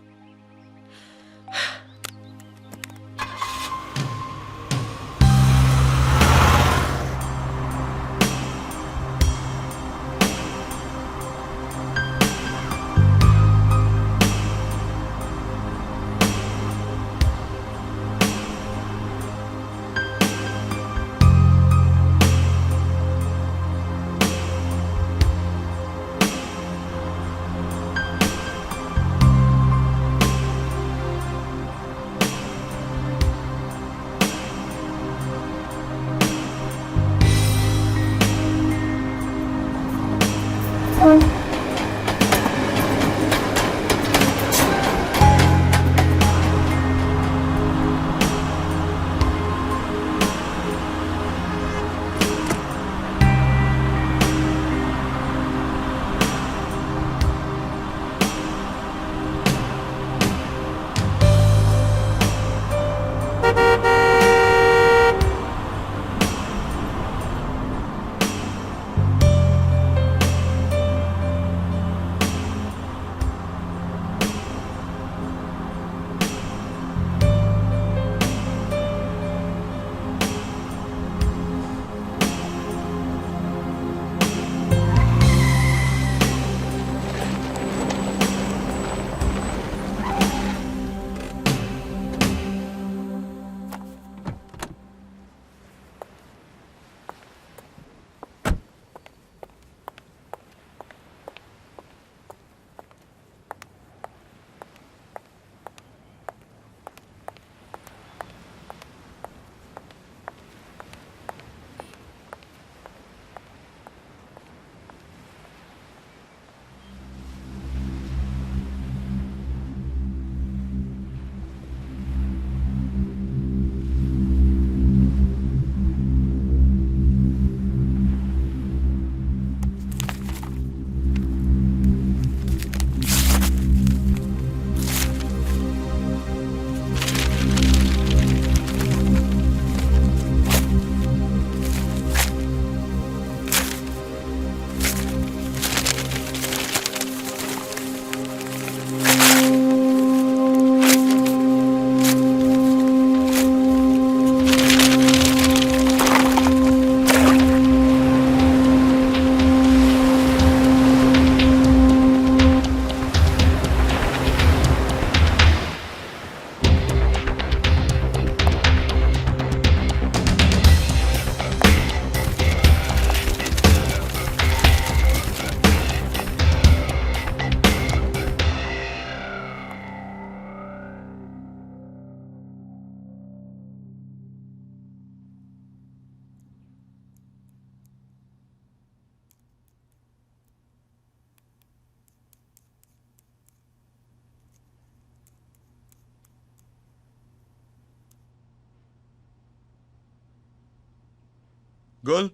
गुल,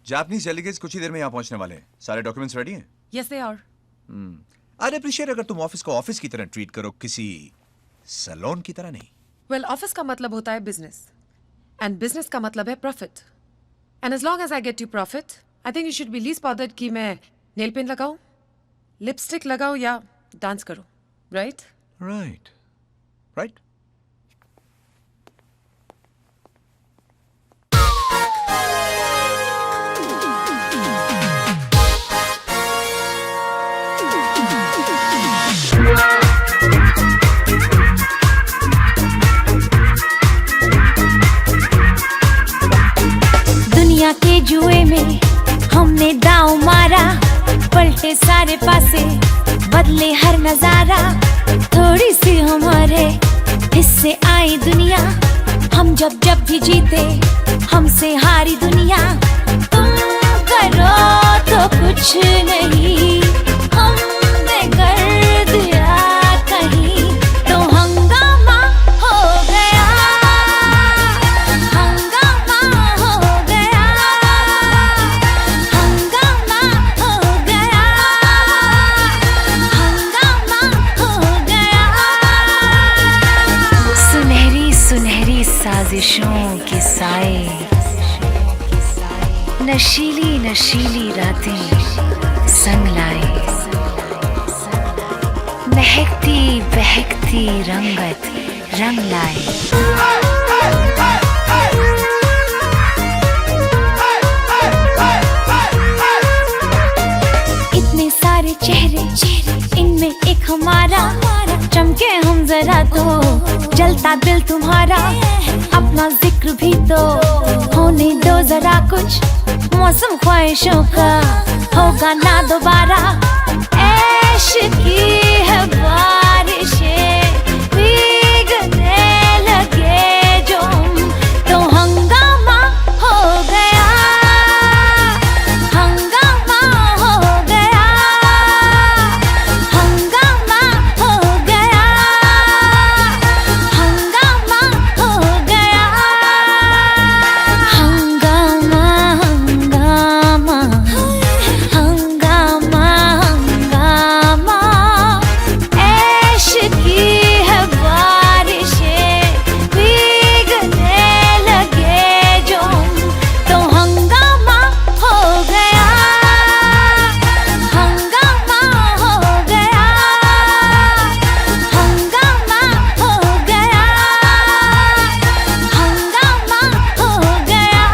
जापानीज डेलीगेट्स कुछ ही देर में यहाँ पहुंचने वाले हैं। सारे डॉक्यूमेंट्स रेडी हैं? Yes they are. I appreciate अगर तुम ऑफिस को ऑफिस की तरह ट्रीट करो, किसी सैलून की तरह नहीं। वेल, ऑफिस का मतलब होता है बिजनेस, एंड बिजनेस का मतलब है profit. And as long as I get you profit, I think you should be least bothered कि मैं नेल पेंट लगाऊं, लिपस्टिक लगाऊं या डांस करूं, राइट? Right, right. दुनिया के जुए में हमने दांव मारा, पलटे सारे पासे, बदले हर नजारा। थोड़ी सी हमारे हिस्से आई दुनिया, हम जब जब भी जीते हमसे हारी दुनिया। तुम करो तो कुछ नहीं, हमने कर दिया कहीं तो हंगामा हो गया, हंगामा हो गया, हंगामा हो गया, हंगामा हो गया। सुनहरी सुनहरी साजिशों के साए, नशीली नशीली रातें संग लाए, महकती बहकती रंगत रंग लाए। इतने सारे चेहरे, इनमें एक हमारा, चमके हम जरा तो जलता दिल तुम्हारा। अपना जिक्र भी तो होने दो जरा कुछ, मौसम ख्वाहिशों का होगा ना दोबारा। ऐश की है बारिशें, भीगने लगे जो हम तो हंगामा हो गया, हंगामा हो गया, हंगामा हो गया, हंगामा हो गया, हंगामा हंगामा हंगामा हंगामा। ऐश की है बारिशें, भीगने लगे जो हम तो हंगामा हो गया, हंगामा हो गया, हंगामा हो गया, हंगामा हो गया।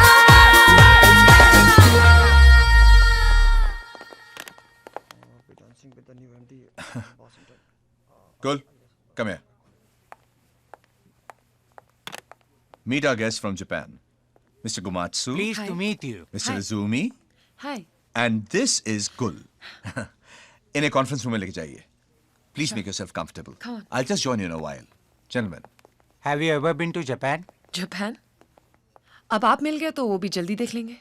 Cool. Come here. Meet our guest from Japan, Mr. Gumatsu. Pleased to meet you. Mr. Hi. Izumi. Hi. And this is Gul. इन्हें कॉन्फ्रेंस रूम में लेके जाइए. Please make yourself comfortable. Come on. I'll just join you in a while. Gentlemen. Have you ever been to Japan? Japan? अब आप मिल गए तो वो भी जल्दी देख लेंगे।